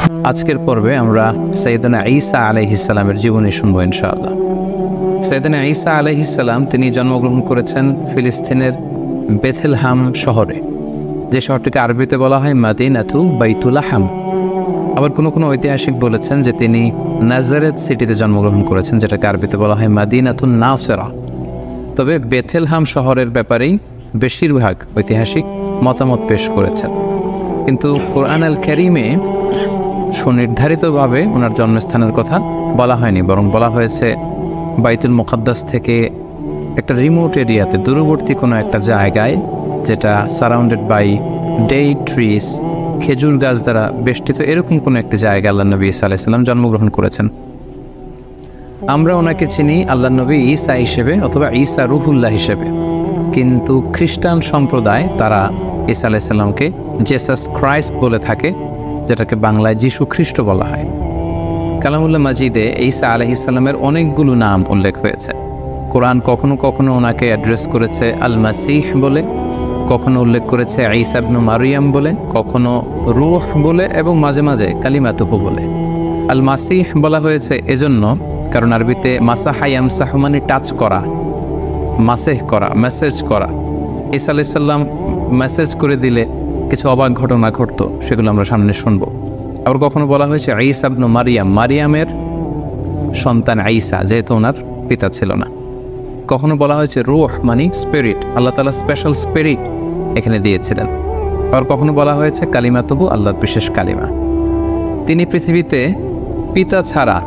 আজকের পর্বে আমরা সাইয়েদনা ঈসা আলাইহিস সালামের জীবনী শুনবো ইনশাআল্লাহ। সাইয়েদনা ঈসা আলাইহিস সালাম তিনি জন্মগ্রহণ করেছেন ফিলিস্তিনের বেথলেহেম শহরে, যে শহরটিকে আরবিতে বলা হয় মাদিনাতু বাইতুলাহাম। আবার কোনো ঐতিহাসিক বলেছেন যে তিনি নাজারেত সিটিতে জন্মগ্রহণ করেছেন, যেটাকে আরবিতে বলা হয় মাদিনাতুন নাসেরা। তবে বেথলেহেম শহরের ব্যাপারেই বেশিরভাগ ঐতিহাসিক মতামত পেশ করেছেন, কিন্তু কোরআন আল কারীমে সুনির্ধারিতভাবে ওনার জন্মস্থানের কথা বলা হয়নি, বরং বলা হয়েছে বাইতুল মুকাদ্দাস থেকে একটা রিমোট এরিয়াতে, দূরবর্তী কোনো একটা জায়গায়, যেটা সারাউন্ডেড বাই ডেই ট্রিস, খেজুর গাছ দ্বারা বেষ্টিত, এরকম কোনো একটি জায়গায় আল্লাহ নবী ঈসা আলাইহিস সালাম জন্মগ্রহণ করেছেন। আমরা ওনাকে চিনি আল্লাহ নবী ঈসা হিসেবে অথবা ঈসা রুহুল্লাহ হিসেবে, কিন্তু খ্রিস্টান সম্প্রদায় তারা ঈসা আলাইহিস সালামকে জেসাস ক্রাইস্ট বলে থাকে, যেটাকে বাংলায় যীশু খ্রিস্ট বলা হয়। কালামুল্লাহ মাজিদে ঈসা আলাইহিস সালামের অনেকগুলো নাম উল্লেখ হয়েছে। কোরআন কখনো কখনো ওনাকে অ্যাড্রেস করেছে আল মাসিহ বলে, কখনো উল্লেখ করেছে ঈসা ইবনে মারিয়াম বলে, কখনো রূহ বলে, এবং মাঝে মাঝে কালিমাতুহু বলে। আল মাসিহ বলা হয়েছে এজন্য কারণ আরবিতে মাসাহা ইয়ামসাহু মানে টাচ করা, মাসেহ করা, মেসেজ করা। ঈসা আলাইহিস সালাম মেসেজ করে দিলে কিছু অবাক ঘটনা ঘটতো, সেগুলো আমরা সামনে শুনবো। আবার কখনো বলা হয়েছে ঈসা ইবনে মারিয়াম, মারিয়ামের সন্তান ঈসা, যেহেতু ওনার পিতা ছিল না। কখনো বলা হয়েছে রূহ মানে স্পিরিট, আল্লাহ তাআলা স্পেশাল স্পিরিট এখানে দিয়েছিলেন। আবার কখনো বলা হয়েছে কালিমাতুহু, আল্লাহর বিশেষ কালিমা। তিনি পৃথিবীতে পিতা ছাড়া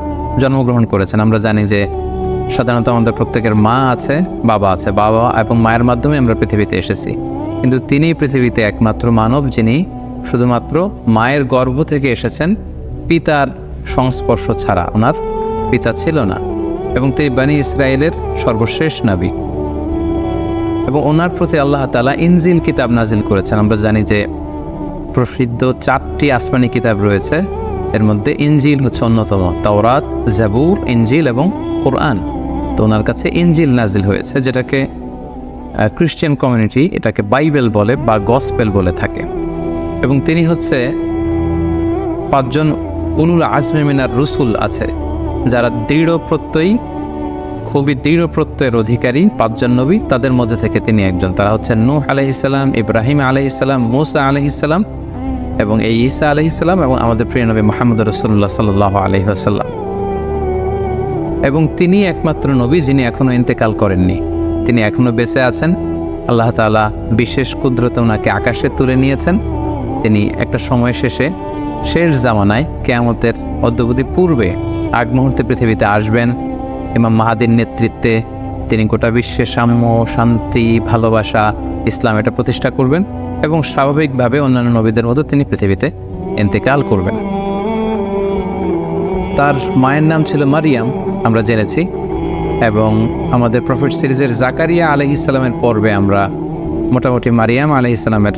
জন্মগ্রহণ করেছেন। আমরা জানি যে সাধারণত আমাদের প্রত্যেকের মা আছে, বাবা আছে, বাবা এবং মায়ের মাধ্যমে আমরা পৃথিবীতে এসেছি, কিন্তু তিনি পৃথিবীতে একমাত্র মানব যিনি শুধুমাত্র মায়ের গর্ভ থেকে এসেছেন, পিতার সংস্পর্শ ছাড়া। ওনার পিতা ছিল না, এবং তিনি বনী ইসরায়েলের সর্বশেষ নবী, এবং ওনার প্রতি আল্লাহ তাআলা ইনজিল কিতাব নাজিল করেছেন। আমরা জানি যে প্রসিদ্ধ 4টি আসমানি কিতাব রয়েছে, এর মধ্যে ইনজিল হচ্ছে অন্যতম। তাওরাত, জাবুর, ইনজিল এবং কোরআন। তো ওনার কাছে ইনজিল নাজিল হয়েছে, যেটাকে খ্রিস্টান কমিউনিটি এটাকে বাইবেল বলে বা গসপেল বলে থাকে। এবং তিনি হচ্ছে 5 জন উলুল আজমে মিনার রসুল আছে, যারা দৃঢ় প্রত্যয়ী, খুবই দৃঢ় প্রত্যয়ের অধিকারী 5 জন নবী, তাদের মধ্যে থেকে তিনি একজন। তারা হচ্ছেন নূহ আলাইহিস সালাম, ইব্রাহিম আলাইহিস সালাম, মূসা আলাইহিস সালাম, এবং এই ঈসা আলাইহিস সালাম, এবং আমাদের প্রিয় নবী মুহাম্মদ রাসূলুল্লাহ সাল্লাল্লাহু আলাইহি ওয়াসাল্লাম। এবং তিনি একমাত্র নবী যিনি এখনো ইন্তেকাল করেননি, তিনি এখনো বেঁচে আছেন। আল্লাহ তাআলা বিশেষ কুদরতে ওনাকে আকাশে তুলে নিয়েছেন। তিনি একটা সময় শেষে, শেষ জামানায়, কিয়ামতের অদ্যাবধি পূর্বে, আগ মুহূর্তে পৃথিবীতে আসবেন। ইমাম মাহাদির নেতৃত্বে তিনি গোটা বিশ্বে সাম্য, শান্তি, ভালোবাসা, ইসলাম এটা প্রতিষ্ঠা করবেন, এবং স্বাভাবিকভাবে অন্যান্য নবীদের মতো তিনি পৃথিবীতে ইন্তেকাল করবেন। তার মায়ের নাম ছিল মারিয়াম, আমরা জেনেছি, এবং আমাদের প্রফেট সিরিজের জাকারিয়া আলাইহিস সালামের পর্বে আমরা মোটামুটি মারিয়াম আলাইহিস সালামের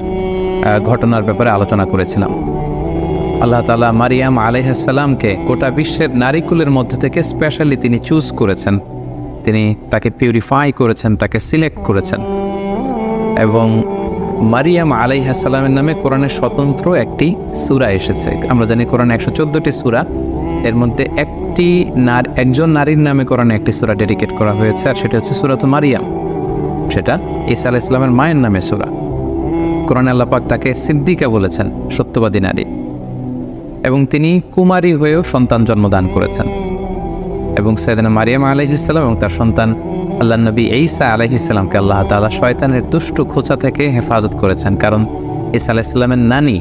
ঘটনার ব্যাপারে আলোচনা করেছিলাম। আল্লাহ তাআলা মারিয়াম আলাইহিস সালামকে গোটা বিশ্বের নারীকুলের মধ্যে থেকে স্পেশালি তিনি চুজ করেছেন, তিনি তাকে পিউরিফাই করেছেন, তাকে সিলেক্ট করেছেন। এবং মারিয়াম আলাইহিস সালামের নামে কোরআনের স্বতন্ত্র একটি সূরা এসেছে। আমরা জানি কোরআনে 114টি সূরা, এর মধ্যে একজন নারীর নামে কোরআনে একটি সূরা ডেডিকেট করা হয়েছে, আর সেটা হচ্ছে সূরাতুল মারিয়াম। সেটা ঈসা আলাইহিস সালামের মায়ের নামে সূরা। কোরআনে আল্লাহ পাক তাকে সিদ্দিকা বলেছেন, সত্যবাদী নারী। এবং তিনি কুমারী হয়েও সন্তান জন্মদান করেছেন। এবং সাইয়েদনা মারিয়াম আলাইহিস সালাম এবং তার সন্তান আল্লাহ নবী ঈসা আলাইহিস সালামকে আল্লাহ তাআলা শয়তানের দুষ্ট খোঁচা থেকে হেফাজত করেছেন, কারণ ঈসা আলাইহিস সালামের নানি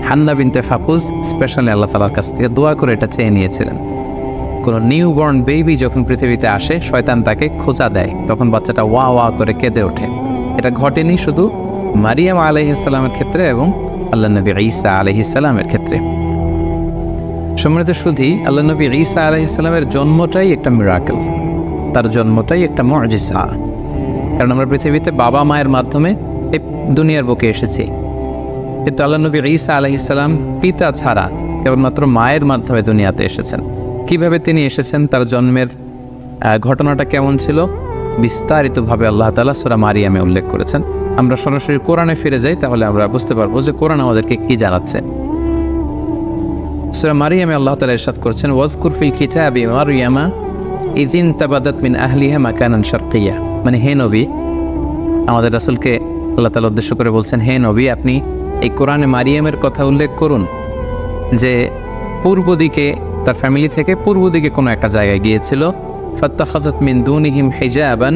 হান্না বিনতে ফাকুজ স্পেশালি আল্লাহ তাআলার কাছ থেকে দোয়া করে এটা চেয়ে নিয়েছিলেন। কোনো নিউবর্ন বেবি যখন পৃথিবীতে আসে, শয়তান তাকে খোঁচা দেয়, তখন বাচ্চাটা ওয়া ওয়া করে কেঁদে ওঠে। এটা ঘটেনি শুধু মারিয়াম আলাইহিস সালামের ক্ষেত্রে এবং আল্লাহ নবী ঈসা আলাইহিস সালামের ক্ষেত্রে। সম্মানিত সুধী, আল্লাহ নবী ঈসা আলাইহিস সালামের জন্মটাই একটা মিরাকেল, তার জন্মটাই একটা মুজিজা। কারণ আমরা পৃথিবীতে বাবা মায়ের মাধ্যমে এই দুনিয়ার বুকে এসেছি, কিন্তু আল্লাহ নবী ঈসা আলাইহিস সালাম পিতা ছাড়া কেবলমাত্র মায়ের মাধ্যমে দুনিয়াতে এসেছেন। কিভাবে তিনি এসেছেন, তার জন্মের ঘটনাটা কেমন ছিল, বিস্তারিতভাবে আল্লাহ তাআলা সূরা মারিয়ামে উল্লেখ করেছেন। আমরা সরাসরি কোরআনে ফিরে যাই, তাহলে আমরা বুঝতে পারবো যে কোরআন আমাদেরকে কি জানাচ্ছে। সূরা মারিয়ামে আল্লাহ তাআলা ইরশাদ করেছেন, ওয়াজকুর ফিল কিতাবি মারইয়ামা ইয ইনতাবাদাত মিন আহলিহা মাকানান শারকিয়্যা। মানে হে নবী, আমাদের রাসূলকে আল্লাহ তাআলা উদ্দেশ্য করে বলছেন, হে নবী, আপনি এই কোরআনে মারিয়ামের কথা উল্লেখ করুন যে পূর্ব দিকে তার ফ্যামিলি থেকে পূর্ব দিকে কোনো একটা জায়গায় গিয়েছিল। ফাত্তাখাযাত মিন দুনিহিম হিজাবান,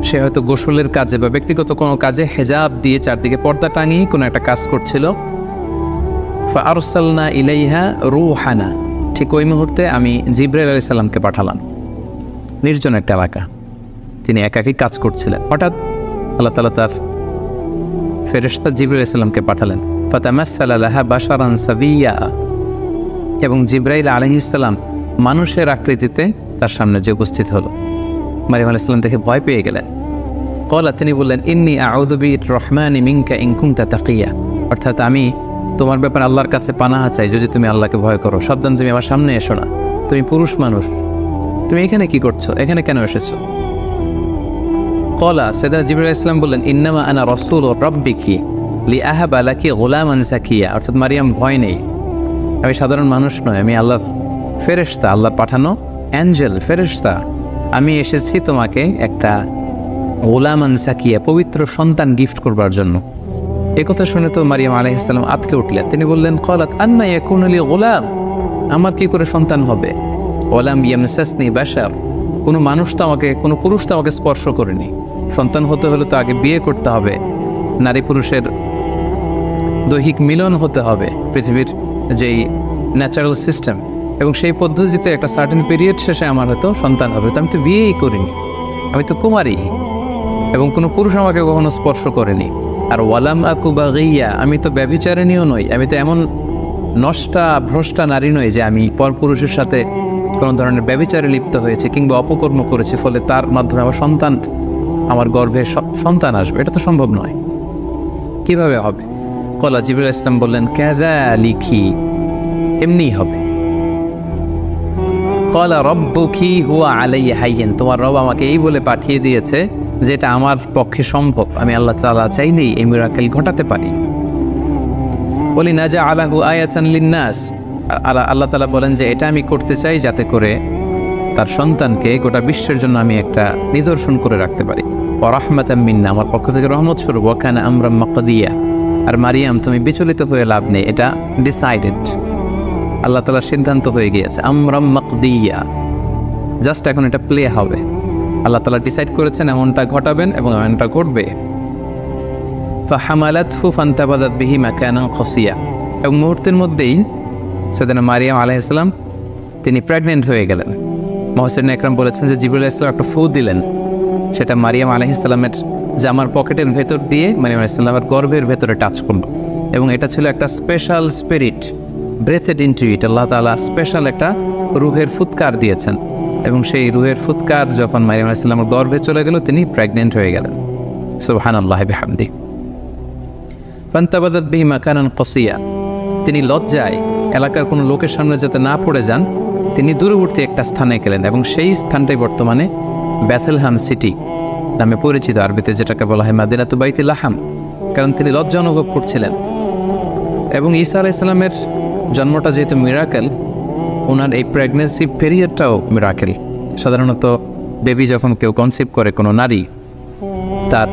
সে হয়তো গোসলের কাজে বা ব্যক্তিগত কোনো কাজে হেজাব দিয়ে চারদিকে পর্দা টাঙিয়ে কোনো একটা কাজ করছিল। ফাআরসালনা ইলাইহা রূহানা, ঠিক ওই মুহূর্তে আমি জিবরাইল আলাইহিস সালামকে পাঠালাম। নির্জন একটা এলাকা, তিনি একাকী কাজ করছিলেন। হঠাৎ আল্লাহ তাআলা তার ফেরেশতা জিবরাইল আলাইহিস সালামকে পাঠালেন। ফাতামাসসালা লাহা বাশারান সাবিয়্যা, এবং জিবরাইল আলাইহিস সালাম মানুষের আকৃতিতে তার সামনে যে উপস্থিত হলো। মারিয়াম আলাইহিস সালাম দেখে ভয় পেয়ে গেলেন। ক্বালা, তিনি বললেন, ইন্নী আউযু বির-রহমানি মিনকা ইন কুনতা তাকিয়্যা, অর্থাৎ আমি তোমার ব্যাপারে আল্লাহর কাছে পানাহা চাই যদি তুমি আল্লাহকে ভয় করো। সাবধান, তুমি আমার সামনে এসো না, তুমি পুরুষ মানুষ, তুমি এখানে কি করছো, এখানে কেন এসেছো? ক্বালা, সাইয়েদনা জিবরাইল আলাইহিস সালাম বললেন, ইন্নামা আনা রাসূলু রাব্বিকি লিআহাবা লাকি গুলামান যাকিয়া, অর্থাৎ মারিয়াম ভয় নেই, আমি সাধারণ মানুষ নয়, আমি আল্লাহর ফেরেশতা, আল্লাহর পাঠানো অ্যাঞ্জেল, ফেরেশতা। আমি এসেছি তোমাকে একটা গুলামান যাকিয়া, পবিত্র সন্তান গিফট করবার জন্য। একথা শুনে তো মারিয়াম আলাইহিস সালাম আতকে উঠলেন। তিনি বললেন, ক্বালাত আন্না ইয়াকুনু লি গুলাম, আমার কি করে সন্তান হবে? ওয়ালাম ইয়ামসাসনি বাশার, কোনো মানুষ তো আমাকে, কোনো পুরুষ তো আমাকে স্পর্শ করেনি। সন্তান হতে হলে তো আগে বিয়ে করতে হবে, নারী পুরুষের দৈহিক মিলন হতে হবে, পৃথিবীর যেই ন্যাচারাল সিস্টেম, এবং সেই পদ্ধতিতে একটা সার্টেন পিরিয়ড শেষে আমার হয়তো সন্তান হবে। তো আমি তো বিয়েই করিনি, আমি তো কুমারী, এবং কোনো পুরুষ আমাকে কখনো স্পর্শ করেনি। আর ওয়ালাম আকু বাগিয়া, আমি তো ব্যভিচারিণীও নই, আমি তো এমন নষ্টা ভ্রষ্টা নারী নই যে আমি পরপুরুষের সাথে কোনো ধরনের ব্যভিচারে লিপ্ত হয়েছে কিংবা অপকর্ম করেছি, ফলে তার মাধ্যমে আমার সন্তান, আমার গর্ভে সন্তান আসবে, এটা তো সম্ভব নয়, কিভাবে হবে? ক্বালা, জিবরাইল আলাইহিস সালাম বললেন, কাযালিকি, এমনিই হবে। ক্বালা রাব্বুকি হুয়া আলাইয়া হাইয়্যিন, তোমার রব আমাকে এই বলে পাঠিয়ে দিয়েছে যেটা আমার পক্ষে সম্ভব, আমি আল্লাহ তাআলা চাইলেই এই মিরাকেল ঘটাতে পারি। বলি নাজআলাহু আয়াতান লিন-নাস, আল্লাহ তাআলা বলেন যে এটা আমি করতে চাই যাতে করে তার সন্তানকে গোটা বিশ্বের জন্য আমি একটা নিদর্শন করে রাখতে পারি। ওয়া রাহমাতাম মিন্না, আমার পক্ষ থেকে রহমত স্বরূপ। ওয়া কানা আমরাম মাকদিয়া, আর মারিয়াম তুমি বিচলিত হয়ে লাভ নেই, এটা ডিসাইডেড, আল্লাহ তাআলার সিদ্ধান্ত হয়ে গিয়েছে। আমরাম মাকদিয়া, জাস্ট এখন এটা প্লে হবে, আল্লাহ তাআলা ডিসাইড করেছেন এমনটা ঘটাবেন এবং এমনটা ঘটবে। ফাহামালাতহু ফান্তাবাদাত বিহি মাকানান কসিয়া, এবং মুহূর্তের মধ্যেই সাইয়েদনা মারিয়াম আলাইহিস সালাম তিনি প্রেগনেন্ট হয়ে গেলেন। মুহাসসিরিন একরাম বলেছেন যে জিবরাইল আলাইহিস সালাম একটা ফু দিলেন, সেটা মারিয়াম আলাইহিস সালামের জামার পকেটের ভেতর দিয়ে মারিয়াম আলাইহিস সালামের গর্ভের ভেতরে টাচ করলো, এবং এটা ছিল একটা special spirit, breathed into it, আল্লাহ তাআলা স্পেশাল একটা রুহের ফুৎকার দিয়েছেন, এবং সেই রুহের ফুৎকার যখন মারিয়াম আলাইহিস সালামের গর্ভে চলে গেল, তিনি প্রেগনেন্ট হয়ে গেলেন। সুবহানাল্লাহি বিহামদি। ফান্তাবাযাত বিহি মাকানান কসিয়া, তিনি লজ্জায় এলাকার কোনো লোকের সামনে যাতে না পড়ে যান, তিনি দূরবর্তী একটা স্থানে গেলেন, এবং সেই স্থানটাই বর্তমানে বেথলেহেম সিটি নামে পরিচিত, আরবিতে যেটাকে বলা হয় মাদিনাতু বাইতুল লাহাম, কারণ তিনি লজ্জা অনুভব করছিলেন। এবং ঈসা আলাইহিস সালামের জন্মটা যেহেতু মিরাকেল, ওনার এই প্রেগনেন্সি পিরিয়ডটাও মিরাকেল। সাধারণত বেবি যখন কেউ কনসিভ করে কোনো নারী, তার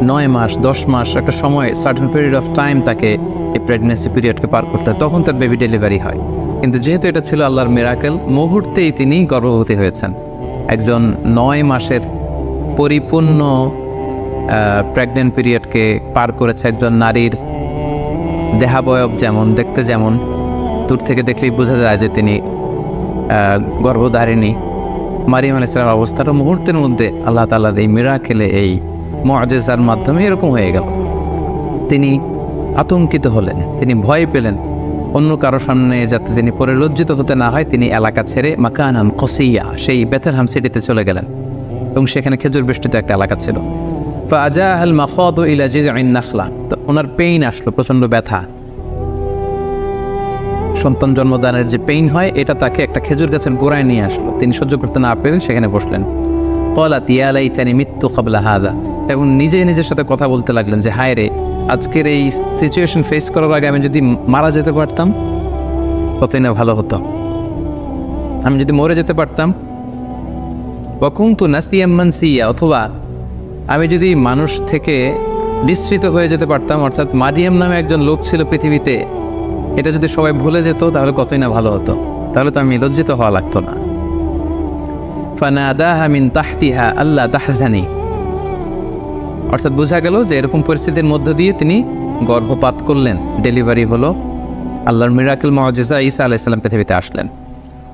9 মাস 10 মাস একটা সময়, সার্টেন পিরিয়ড অফ টাইম তাকে এই প্রেগনেন্সি পিরিয়ডকে পার করতে হয়, তখন তার বেবি ডেলিভারি হয়। কিন্তু যেহেতু এটা ছিল আল্লাহর মিরাকেল, মুহূর্তেই তিনি গর্ভবতী হয়েছেন। একজন 9 মাসের পরিপূর্ণ প্রেগনেন্ট পিরিয়ডকে পার করেছে একজন নারীর দেহাবয়ব যেমন, দেখতে যেমন, দূর থেকে দেখলেই বোঝা যায় যে তিনি গর্ভধারিণী। মারিয়াম আলাইহিস সালামের অবস্থাটা মুহূর্তের মধ্যে আল্লাহ তাআলার এই মিরাকেলে, এই মুআজিজার মাধ্যমে এরকম হয়ে গেল। তিনি আতঙ্কিত হলেন, তিনি ভয় পেলেন, অন্য কারো সামনে যাতে তিনি পরে লজ্জিত হতে না হয়, তিনি এলাকা ছেড়ে মাকানান কসিয়া, সেই বেথলেহেম সিটিতে চলে গেলেন, এবং সেখানে খেজুর বেষ্টিত একটা এলাকা ছিল। ফাজাহাল মাখাদু ইলা জিজইন নাখলা, তো ওনার পেইন আসলো, প্রচণ্ড ব্যথা, সন্তান জন্মদানের যে পেইন হয়, এটা তাকে একটা খেজুর গাছের গোড়ায় নিয়ে আসলো। তিনি সহ্য করতে না পেরে সেখানে বসলেন। ক্বালাত ইয়া লাইতানি মিত্তু ক্বাবলা হাযা, এবং নিজে নিজের সাথে কথা বলতে লাগলেন যে হায় রে, আজকের এই সিচুয়েশন ফেস করার আগে আমি যদি মারা যেতে পারতাম কতই না ভালো হতো। আমি যদি মরে যেতে পারতাম, ওয়াকুনতু নাসিয়াম মানসিয়া, অথবা আমি যদি মানুষ থেকে বিস্মৃত হয়ে যেতে পারতাম, অর্থাৎ মারিয়াম নামে একজন লোক ছিল পৃথিবীতে, এটা যদি সবাই ভুলে যেত তাহলে কতই না ভালো হতো, তাহলে তো আমি লজ্জিত হওয়া লাগতো না। ফানাদাহা মিন তাহতিহা আল্লা তাহজানি, অর্থাৎ বোঝা গেল যে এরকম পরিস্থিতির মধ্য দিয়ে তিনি গর্ভপাত করলেন, ডেলিভারি হলো, আল্লাহর মিরাকেল মুআজিজা ঈসা আলাইহিস সালাম পৃথিবীতে আসলেন।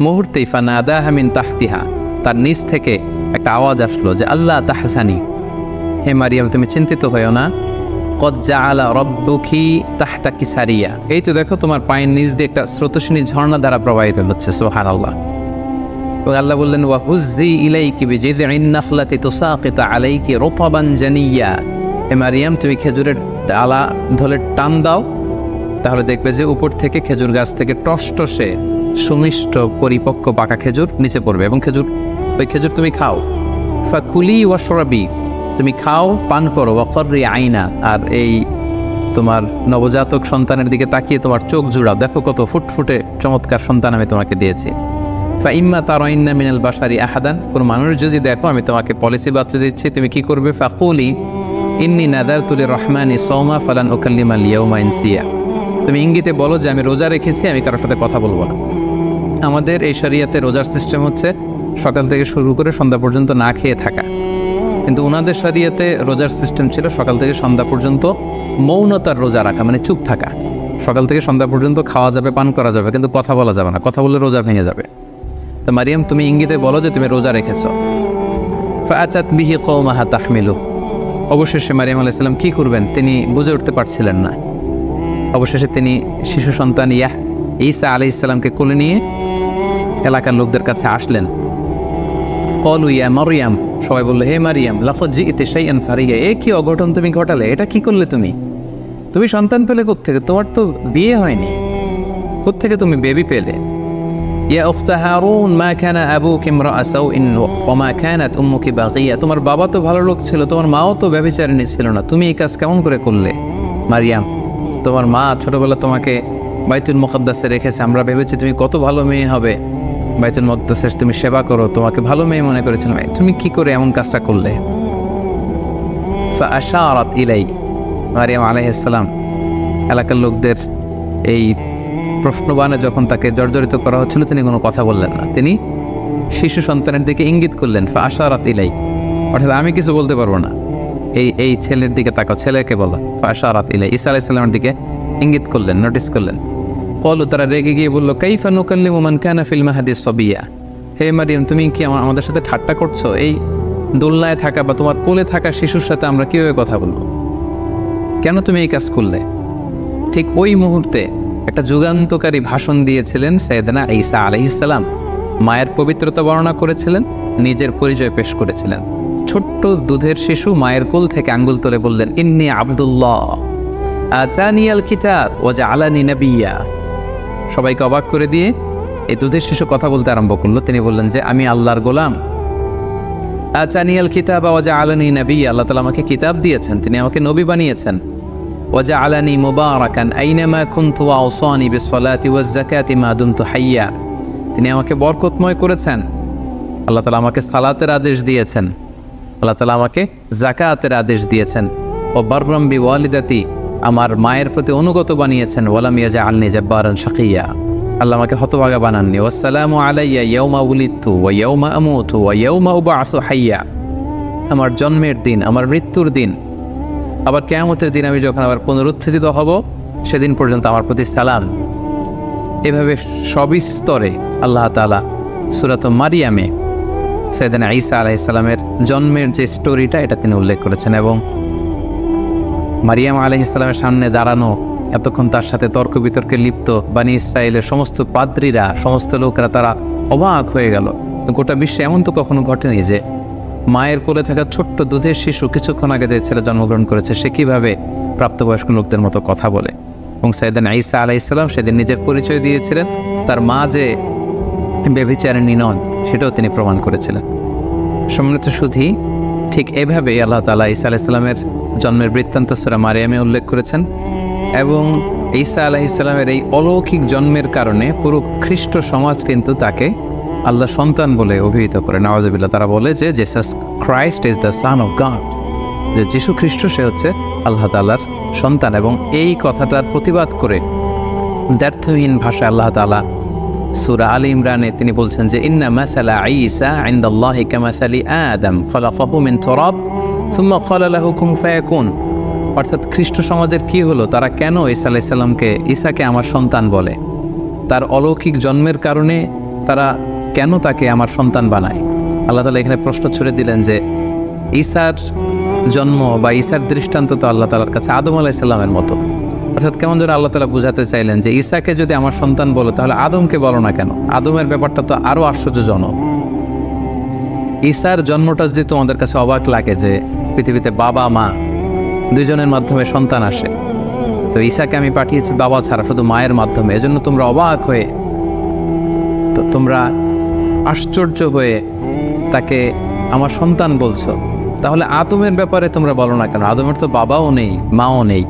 মুহূর্তেই ফানাদাহা মিন তাহতিহা, তার নিচ থেকে একটা আওয়াজ আসলো যে আল্লাহ তাহজানি, হে মারিয়াম তুমি চিন্তিত হয়েও না, কদ জাআলা রাব্বুকি তাহতাকি সারিয়া, এই তো দেখো তোমার পায়ের নিচ দিয়ে একটা স্রোতস্বিনী ঝর্ণা দ্বারা প্রবাহিত হচ্ছে, সুবহানাল্লাহ। এবং আল্লাহ বললেন ওয়া হুজ্জি ইলাইকি বিজিযইন নাখলাতি তুসাকিতু আলাইকি রুতাবান জানিয়া, হে মারিয়াম তুমি খেজুরের ডালা ধরে টান দাও, তাহলে দেখবে যে উপর থেকে খেজুর গাছ থেকে টসটসে সুমিষ্ট পরিপক্ক পাকা খেজুর নিচে পড়বে, এবং ওই খেজুর তুমি খাও। ফাকুলি ওয়াশরাবি, তুমি খাও পান করো, ওয়াকরি আইনা, আর এই তোমার নবজাতক সন্তানের দিকে তাকিয়ে তোমার চোখ জুড়াও, দেখো কত ফুটফুটে চমৎকার সন্তান আমি তোমাকে দিয়েছি। ফাইম্মা তারাইন্না মিনাল বাশারি আহাদান, কোনো মানুষ যদি দেখো আমি তোমাকে পলিসি বাতলে দিচ্ছি, তুমি কি করবে? ফাকুলি ইন্নী নাদারতু লিররহমানি সাওমা ফালান উকাল্লিমাল ইয়াওমা ইনসিয়া, তুমি ইঙ্গিতে বলো যে আমি রোজা রেখেছি, আমি কারোর সাথে কথা বলবো না। আমাদের এই শরিয়াতে রোজার সিস্টেম হচ্ছে সকাল থেকে শুরু করে সন্ধ্যা পর্যন্ত না খেয়ে থাকা, কিন্তু ওনাদের শরিয়াতে রোজার সিস্টেম ছিল সকাল থেকে সন্ধ্যা পর্যন্ত মৌনতার রোজা রাখা, মানে চুপ থাকা। সকাল থেকে সন্ধ্যা পর্যন্ত খাওয়া যাবে, পান করা যাবে, কিন্তু কথা বলা যাবে না, কথা বললে রোজা ভেঙে যাবে। তো মারিয়াম তুমি ইঙ্গিতে বলো যে তুমি রোজা রেখেছো। ফাআতাত বিহি কওমাহা তাহমিলু, অবশেষে মারিয়াম আলাইহিস সালাম কি করবেন তিনি বুঝে উঠতে পারছিলেন না। অবশেষে তিনি শিশু সন্তান ঈসা আলাইহিস সালামকে কোলে নিয়ে এলাকার লোকদের কাছে আসলেন। ক্বালু ইয়া মারইয়াম, সবাই বলল হে মারিয়াম, লাকাদ জিইতি শাইআন ফারিয়া, এ কি অঘটন তুমি ঘটালে, এটা কি করলে তুমি সন্তান পেলে কোত্থেকে, তোমার তো বিয়ে হয়নি, কোত্থেকে তুমি বেবি পেলে? ইয়া উখতা হারুন মা কানা আবুকি ইমরাআ সাউইন ওয়া মা কানাত উম্মুকি বাগিয়া, তোমার বাবা তো ভালো লোক ছিল, তোমার মাও তো ব্যভিচারিণী ছিল না, তুমি এই কাজ কেমন করে করলে? মারিয়াম, তোমার মা ছোটবেলা তোমাকে বাইতুল মুকাদ্দাসে রেখেছে, আমরা ভেবেছি তুমি কত ভালো মেয়ে হবে, বাইতুল মুকাদ্দাসে তুমি সেবা করো, তোমাকে ভালো মেয়ে মনে করেছিলাম, তুমি কি করে এমন কাজটা করলে? ফাআশারাত ইলাই, মারিয়াম আলাইহিস সালাম এলাকার লোকদের এই প্রশ্নবাণে যখন তাকে জর্জরিত করা হচ্ছিল তিনি কোনো কথা বললেন না, তিনি শিশু সন্তানের দিকে ইঙ্গিত করলেন। ফাআশারাত ইলাই, অর্থাৎ আমি কিছু বলতে পারবো না, এই ছেলের দিকে তাকাও, ছেলেকে বলো। ফাআশারাত ইলাই, ঈসা আলাইহিস সালামের দিকে ইঙ্গিত করলেন, নোটিস করলেন। ক্বালু, তারা রেগে গিয়ে বলল কাইফা নুকাল্লিমু মান কানা ফিল মাহদি সাবিয়া, হে মারিয়াম তুমি কি আমাদের সাথে ঠাট্টা করছো? এই দোলনায় থাকা বা তোমার কোলে থাকা শিশুর সাথে আমরা কিভাবে কথা বলবো? কেন তুমি এই কাজ করলে? ঠিক ওই মুহূর্তে একটা যুগান্তকারী ভাষণ দিয়েছিলেন সাইয়েদনা ঈসা আলাইহিস সালাম, মায়ের পবিত্রতা বর্ণনা করেছিলেন, নিজের পরিচয় পেশ করেছিলেন। ছোট্ট দুধের শিশু মায়ের কোল থেকে আঙ্গুল তুলে বললেন ইন্নী আব্দুল্লাহ আতানিয়াল কিতাব ওয়া জাআলানি নাবিয়্যা। সবাইকে অবাক করে দিয়ে এই দুধের শিশু কথা বলতে আরম্ভ করলো, তিনি বললেন যে আমি আল্লাহর গোলাম। আতানিয়াল কিতাব ওয়া জাআলানি নাবিয়্যা, আল্লাহ তাআলা আমাকে কিতাব দিয়েছেন, তিনি আমাকে নবী বানিয়েছেন। ওয়াজআলানি মুবারাকান আইনামা কুনতু ওয়া আওসানি বিসসালাতি ওয়াজ যাকাতি মা দুমতু হাইয়া, তিনি আমাকে বরকতময় করেছেন। আল্লাহ তাআলা আমাকে সালাতের আদেশ দিয়েছেন, আল্লাহ তাআলা আমাকে যাকাতের আদেশ দিয়েছেন। ও বাররাম বিওয়ালিদাতি, আমার মায়ের প্রতি অনুগত বানিয়েছেন। ওয়ালাম ইয়াজআলনি জাব্বারান শাকিয়া, আল্লাহ আমাকে হতভাগা বানাননি। ওয়াসসালামু আলাইয়া ইয়াউমা উলিদতু ওয়া ইয়াউমা আমুতু ওয়া ইয়াউমা উবআসু হাইয়া, আমার জন্মের দিন, আমার মৃত্যুর দিন, আবার কিয়ামতের দিন আমি যখন আবার পুনরুত্থিত হব সেদিন পর্যন্ত আমার প্রতি সালাম। এভাবে সবিস্তরে আল্লাহ তাআলা সূরাত মারিয়ামে সাইয়েদনা ঈসা আলাইহিস সালামের জন্মের যে স্টোরিটা এটা তিনি উল্লেখ করেছেন। এবং মারিয়াম আলাইহিস সালামের সামনে দাঁড়ানো, এতক্ষণ তার সাথে তর্ক বিতর্কে লিপ্ত বনি ইসরায়েলের সমস্ত পাদ্রীরা, সমস্ত লোকেরা তারা অবাক হয়ে গেল। গোটা বিশ্বে এমন তো কখনো ঘটেনি যে মায়ের কোলে থাকা ছোট্ট দুধের শিশু কিছুক্ষণ আগে যে ছেলে জন্মগ্রহণ করেছে সে কীভাবে প্রাপ্তবয়স্ক লোকদের মতো কথা বলে। এবং সাইয়েদনা ঈসা আলাইহিস সালাম সেদিন নিজের পরিচয় দিয়েছিলেন, তার মা যে ব্যভিচারিণী নন সেটাও তিনি প্রমাণ করেছিলেন। সম্মানিত সুধী, ঠিক এভাবেই আল্লাহ তাআলা ঈসা আলাইহিস সালামের জন্মের বৃত্তান্ত সূরা মারিয়ামে উল্লেখ করেছেন। এবং ঈসা আলাইহিস সালামের এই অলৌকিক জন্মের কারণে পুরো খ্রিস্ট সমাজ কিন্তু তাকে আল্লাহ সন্তান বলে অভিহিত করে। নাউযুবিল্লাহ, তারা বলে যে Jesus Christ is the son of god, যে যিশু খ্রিস্ট সে হচ্ছে আল্লাহ তাআলার সন্তান। এবং এই কথাটার প্রতিবাদ করে দ্ব্যর্থহীন ভাষায় আল্লাহ তাআলা সূরা আলে ইমরানে তিনি বলছেন যে ইন্না মাসালা ঈসা ইনদাল্লাহি কামাসালি আদম খলাকাহু মিন তুরাব সুম্মা ক্বালা লাহু কুন ফায়াকুন। অর্থাৎ খ্রিস্ট সমাজের কি হলো, তারা কেন ঈসা আলাইহিস সালামকে ঈসাকে আমার সন্তান বলে? তার অলৌকিক জন্মের কারণে তারা কেন তাকে আমার সন্তান বানায়? আল্লাহ তাআলা এখানে প্রশ্ন ছুড়ে দিলেন যে ঈসার জন্ম বা ঈসার দৃষ্টান্ত তো আল্লাহ তাআলার কাছে আদম আলাইহিস সালামের মতো। অর্থাৎ কেমন যেন আল্লাহ তাআলা বুঝাতে চাইলেন যে ঈসাকে যদি আমার সন্তান বলো তাহলে আদমকে বলো না কেন? আদমের ব্যাপারটা তো আরও আশ্চর্যজনক। ঈসার জন্মটা যদি তোমাদের কাছে অবাক লাগে যে পৃথিবীতে বাবা মা দুইজনের মাধ্যমে সন্তান আসে, তো ঈসাকে আমি পাঠিয়েছি বাবা ছাড়া শুধু মায়ের মাধ্যমে, এজন্য তোমরা অবাক হয়ে, তো তোমরা আশ্চর্য হয়ে তাকে আমার সন্তান বলছো, তাহলে আদমের ব্যাপারে তোমরা বলো না কেন? আদমের তো বাবাও নেই মাও নেই।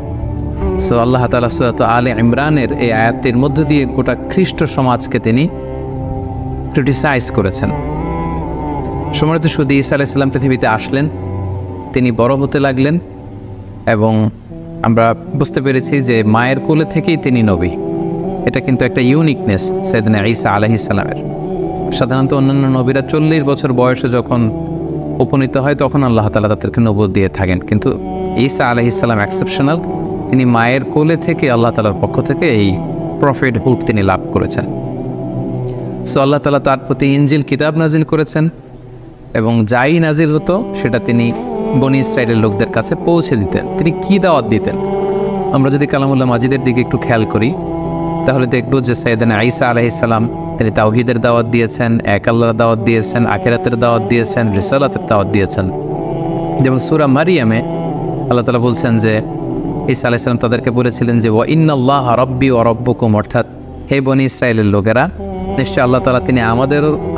সো আল্লাহ তাআলা সূরা আলে ইমরানের এই আয়াতের মধ্য দিয়ে গোটা খ্রিস্ট সমাজকে তিনি ক্রিটিসাইজ করেছেন। সম্মানিত শুধু ঈসা আলাইহিস সালাম পৃথিবীতে আসলেন, তিনি বড় হতে লাগলেন এবং আমরা বুঝতে পেরেছি যে মায়ের কোলে থেকেই তিনি নবী। এটা কিন্তু একটা ইউনিকনেস সাইয়েদনা ঈসা আলাইহিস সালামের। সাধারণত অন্যান্য নবীরা 40 বছর বয়সে যখন উপনীত হয় তখন আল্লাহ তাআলা তাদেরকে নবুয়ত দিয়ে থাকেন, কিন্তু ঈসা আলাইহিস সালাম এক্সেপশনাল। তিনি মায়ের কোলে থেকে আল্লাহ তাআলার পক্ষ থেকে এই প্রফেটহুড তিনি লাভ করেছেন। সো আল্লাহ তাআলা তার প্রতি ইনজিল কিতাব নাজিল করেছেন এবং যাই নাজিল হতো সেটা তিনি বনি ইসরাইলের লোকদের কাছে পৌঁছে দিতেন। তিনি কি দাওয়াত দিতেন? আমরা যদি কালামুল্লাহ মাজিদের দিকে একটু খেয়াল করি তাহলে দেখব যে সাইয়েদনা ঈসা আলাইহিস সালাম তিনি তাওহীদের দাওয়াত দিয়েছেন, এক আল্লাহর দাওয়াত দিয়েছেন, আখিরাতের দাওয়াত দিয়েছেন, রিসালাতের দাওয়াত দিয়েছেন। যেমন সূরা মারিয়ামে আল্লাহ তাআলা বলছেন যে ঈসা আলাইহিস সালাম তাদেরকে বলেছিলেন যে ওয়া ইন্নাল্লাহা রাব্বি ওয়া রাব্বুকুম, অর্থাৎ হে বনি ইসরাইলের লোকেরা, নিশ্চয় আল্লাহ তাআলা তিনি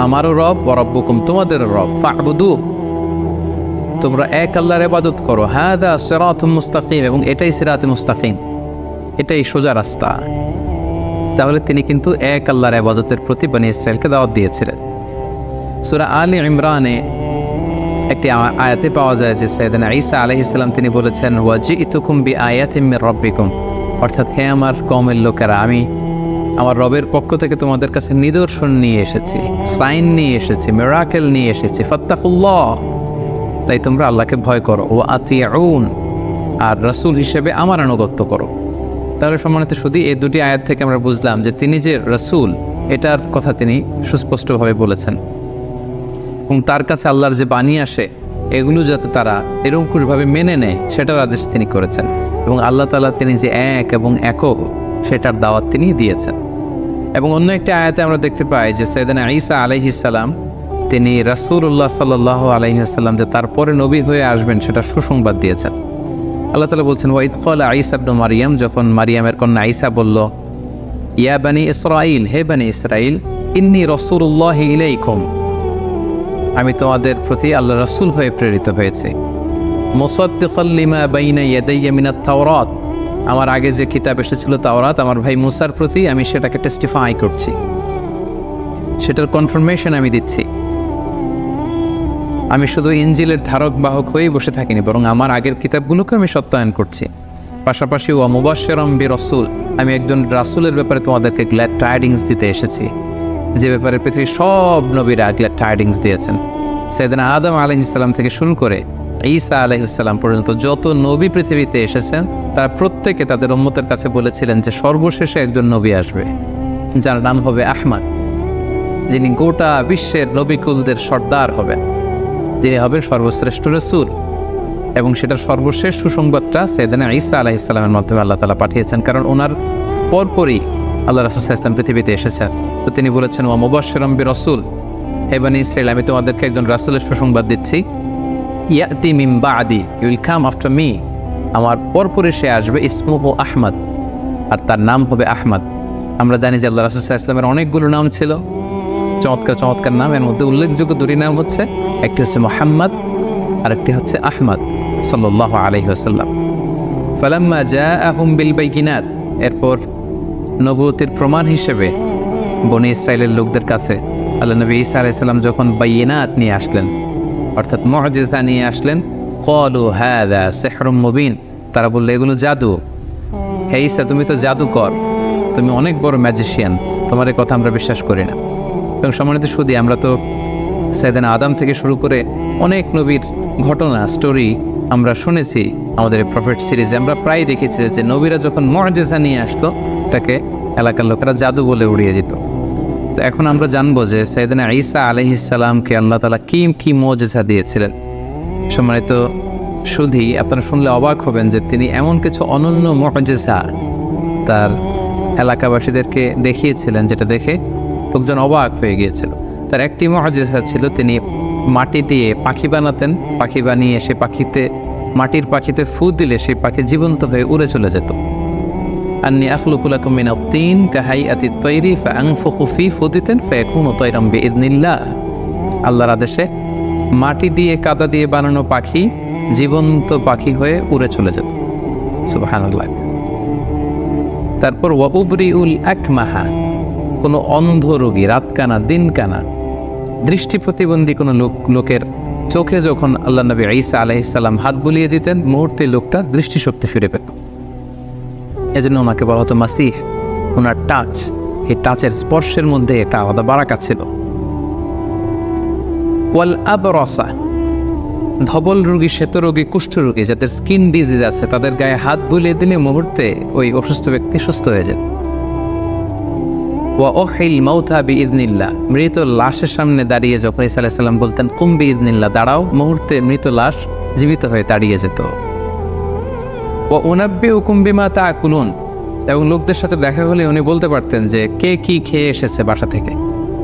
আমারও রব, ওয়া রাব্বুকুম তোমাদেরও রব, ফা'বুদু তোমরা এক আল্লাহর ইবাদত করো, হাদা সিরাতুম মুস্তাকিম, এবং এটাই সিরাতে মুস্তাকিম, এটাই সোজা রাস্তা। তাহলে তিনি কিন্তু এক আল্লাহর ইবাদতের প্রতি বনি ইসরাইলকে দাওয়াত দিয়েছিলেন। সূরা আলে ইমরানে একটি আয়াতে পাওয়া যায় যে সাইয়েদনা ঈসা আলাইহিস সালাম তিনি বলেছেন ওয়া জিতুকুম বিআয়াতিম মির রাব্বিকুম, অর্থাৎ হে আমার কওমের লোকেরা, আমি আমার রবের পক্ষ থেকে তোমাদের কাছে নিদর্শন নিয়ে এসেছি, সাইন নিয়ে এসেছি, মিরাকেল নিয়ে এসেছি, ফাত্তাকুল্লাহ, তাই তোমরা আল্লাহকে ভয় করো, ওয়া আতিউন, আর রাসূল হিসেবে আমার আনুগত্য করো। তাহলে সম্মানিত শুধু এই দুটি আয়াত থেকে আমরা বুঝলাম যে তিনি যে রাসূল এটার কথা তিনি সুস্পষ্টভাবে বলেছেন, এবং তার কাছে আল্লাহর যে বাণী আসে এগুলো যাতে তারা নিরঙ্কুশভাবে মেনে নেয় সেটার আদেশ তিনি করেছেন, এবং আল্লাহ তাআলা তিনি যে এক এবং একক সেটার দাওয়াত তিনি দিয়েছেন। এবং অন্য একটি আয়াতে আমরা দেখতে পাই যে সাইয়েদনা ঈসা আলাইহিস সালাম তিনি রাসূলুল্লাহ সাল্লাল্লাহু আলাইহি ওয়াসাল্লাম যে তারপরে নবী হয়ে আসবেন সেটা সুসংবাদ দিয়েছেন। আল্লাহ তাআলা বলছেন ওয়া ইয ক্বালা ঈসা ইবনু মারইয়াম, যখন মারিয়ামের কন্যা ঈসা বলল ইয়া বানি ইসরাঈল, হে বানি ইসরাঈল, ইন্নী রাসূলুল্লাহি ইলাইকুম, আমি তোমাদের প্রতি আল্লাহর রাসূল হয়ে প্রেরিত হয়েছি, মুসাদ্দিকাল লিমা বাইনা ইয়াদাইয়া মিনাত তাওরাত, আমার আগে যে কিতাব এসেছিল তাওরাত আমার ভাই মুসার প্রতি আমি সেটাকে টেস্টিফাই করছি, সেটার কনফার্মেশন আমি দিচ্ছি। আমি শুধু ইনজিলের ধারক বাহক হয়েই বসে থাকিনি, বরং আমার আগের কিতাবগুলোকে আমি সত্যায়ন করছি। পাশাপাশি ওয়া মুবাশশিরাম বিরাসূল, আমি একজন রাসূলের ব্যাপারে তোমাদেরকে গ্ল্যাড টাইডিংস দিতে এসেছি, যে ব্যাপারে পৃথিবীর সব নবীরা গ্ল্যাড টাইডিংস দিয়েছেন। সাইয়েদনা আদম আলাইহিস সালাম থেকে শুরু করে ঈসা আলাইহিস সালাম পর্যন্ত যত নবী পৃথিবীতে এসেছেন তারা প্রত্যেকে তাদের উম্মতের কাছে বলেছিলেন যে সর্বশেষে একজন নবী আসবে যার নাম হবে আহমদ, যিনি গোটা বিশ্বের নবীকুলদের সর্দার হবেন, যিনি হবেন সর্বশ্রেষ্ঠ রাসূল। এবং সেটার সর্বশেষ সুসংবাদটা সাইয়েদনা ঈসা আলাইহিস সালামের মাধ্যমে আল্লাহ তাআলা পাঠিয়েছেন, কারণ ওনার পরপরই আল্লাহ রাসূল সাল্লাল্লাহু আলাইহি ওয়াসাল্লাম পৃথিবীতে এসেছেন। তো তিনি বলেছেন ওয়া মুবাশশিরাম বিরাসূল, হে বনি ইসরাঈল, আমি তোমাদেরকে একজন রাসূলের সুসংবাদ দিচ্ছি, ইয়াতি মিন বাদি, you will come after me, আমার পরপরই সে আসবে, ইসমুহু আহমদ, আর তার নাম হবে আহমদ। আমরা জানি যে আল্লাহ রাসূল সাল্লাল্লাহু আলাইহি ওয়াসাল্লামের অনেকগুলো নাম ছিল, চমৎকার চমৎকার নাম। এর মধ্যে উল্লেখযোগ্য দুটি নাম হচ্ছে, একটি হচ্ছে মুহাম্মদ আর একটি হচ্ছে আহমদ। সাল্লাল্লাহু আলাইহি ওয়াসাল্লাম। ফালাম্মা জাআহুম বিল বাইয়িনাত, এরপর নবুয়তির প্রমাণ হিসেবে বনি ইসরাইলের লোকদের কাছে আল্লাহ নবী ঈসা আলাইহিস সালাম যখন বাইয়িনাত নিয়ে আসলেন, অর্থাৎ মুআজিজা নিয়ে আসলেন, ক্বালু হাযা সিহরুম মুবিন, তারা বলল এগুলো জাদু। হে ঈসা, তুমি তো জাদুকর, তুমি অনেক বড় ম্যাজিশিয়ান, তোমার এই কথা আমরা বিশ্বাস করি না। এবং সম্মানিত সুধী, আমরা তো সাইয়েদনা আদম থেকে শুরু করে অনেক নবীর ঘটনা স্টোরি আমরা শুনেছি আমাদের প্রফেট সিরিজে। আমরা প্রায় দেখেছি যে নবীরা যখন মুআজিজা নিয়ে আসতো, এটাকে এলাকার লোকেরা জাদু বলে উড়িয়ে দিত। তো এখন আমরা জানবো যে সাইয়েদনা ঈসা আলাইহিস সালামকে আল্লাহ তাআলা কি কি মুআজিজা দিয়েছিলেন। সম্মানিত সুধী, আপনারা শুনলে অবাক হবেন যে তিনি এমন কিছু অনন্য মুআজিজা তার এলাকাবাসীদেরকে দেখিয়েছিলেন, যেটা দেখে লোকজন অবাক হয়ে গিয়েছিল। তার একটি মুআজিজা ছিল, তিনি মাটি দিয়ে পাখি বানাতেন, পাখি বানিয়ে সে মাটির পাখিতে ফু দিলে সেই পাখি জীবন্ত হয়ে উড়ে চলে যেত। আন্নী আখলুকু লাকুম মিনাত তিন কাহাইয়াতিত তৈরি ফাআনফুখু ফি ফুদিতেন ফায়াকুনু তায়রাম বিইذনিল্লাহ। আল্লাহর আদেশে মাটি দিয়ে কাদা দিয়ে বানানো পাখি জীবন্ত পাখি হয়ে উড়ে চলে যেত। সুবহানাল্লাহ। তারপর ওয়া উবরিউল আকমাহা, কোনো অন্ধ রোগী, রাতকানা দিনকানা দৃষ্টি প্রতিবন্ধী কোনো লোকের চোখে যখন আল্লাহ নবী ঈসা আলাইহিস সালাম হাত বুলিয়ে দিতেন, মুহূর্তে লোকটা দৃষ্টিশক্তি ফিরে পেত। এজন্য ওনাকে বলা হতো মাসিহ। ওনার টাচ, এই টাচের স্পর্শের মধ্যে একটা আলাদা বারাকা ছিল। ওয়াল আবরাসা, ধবল রোগী, শ্বেত রোগী, কুষ্ঠ রোগী, যাদের স্কিন ডিজিজ আছে, তাদের গায়ে হাত বুলিয়ে দিলে মুহূর্তে ওই অসুস্থ ব্যক্তি সুস্থ হয়ে যেত। ওয়া উহিল মাউতা বিইذনিল্লাহ, মৃত লাশের সামনে দাঁড়িয়ে যখন ঈসা আলাইহিস সালাম বলতেন কুম বিইذনিল্লাহ, দাঁড়াও, মুহূর্তে মৃত লাশ জীবিত হয়ে দাঁড়িয়ে যেত। ওয়া উনাব্বিউকুম বিমা তাআকুলুন, এবং লোকদের সাথে দেখা হলে উনি বলতে পারতেন যে কে কি খেয়ে এসেছে বাসা থেকে।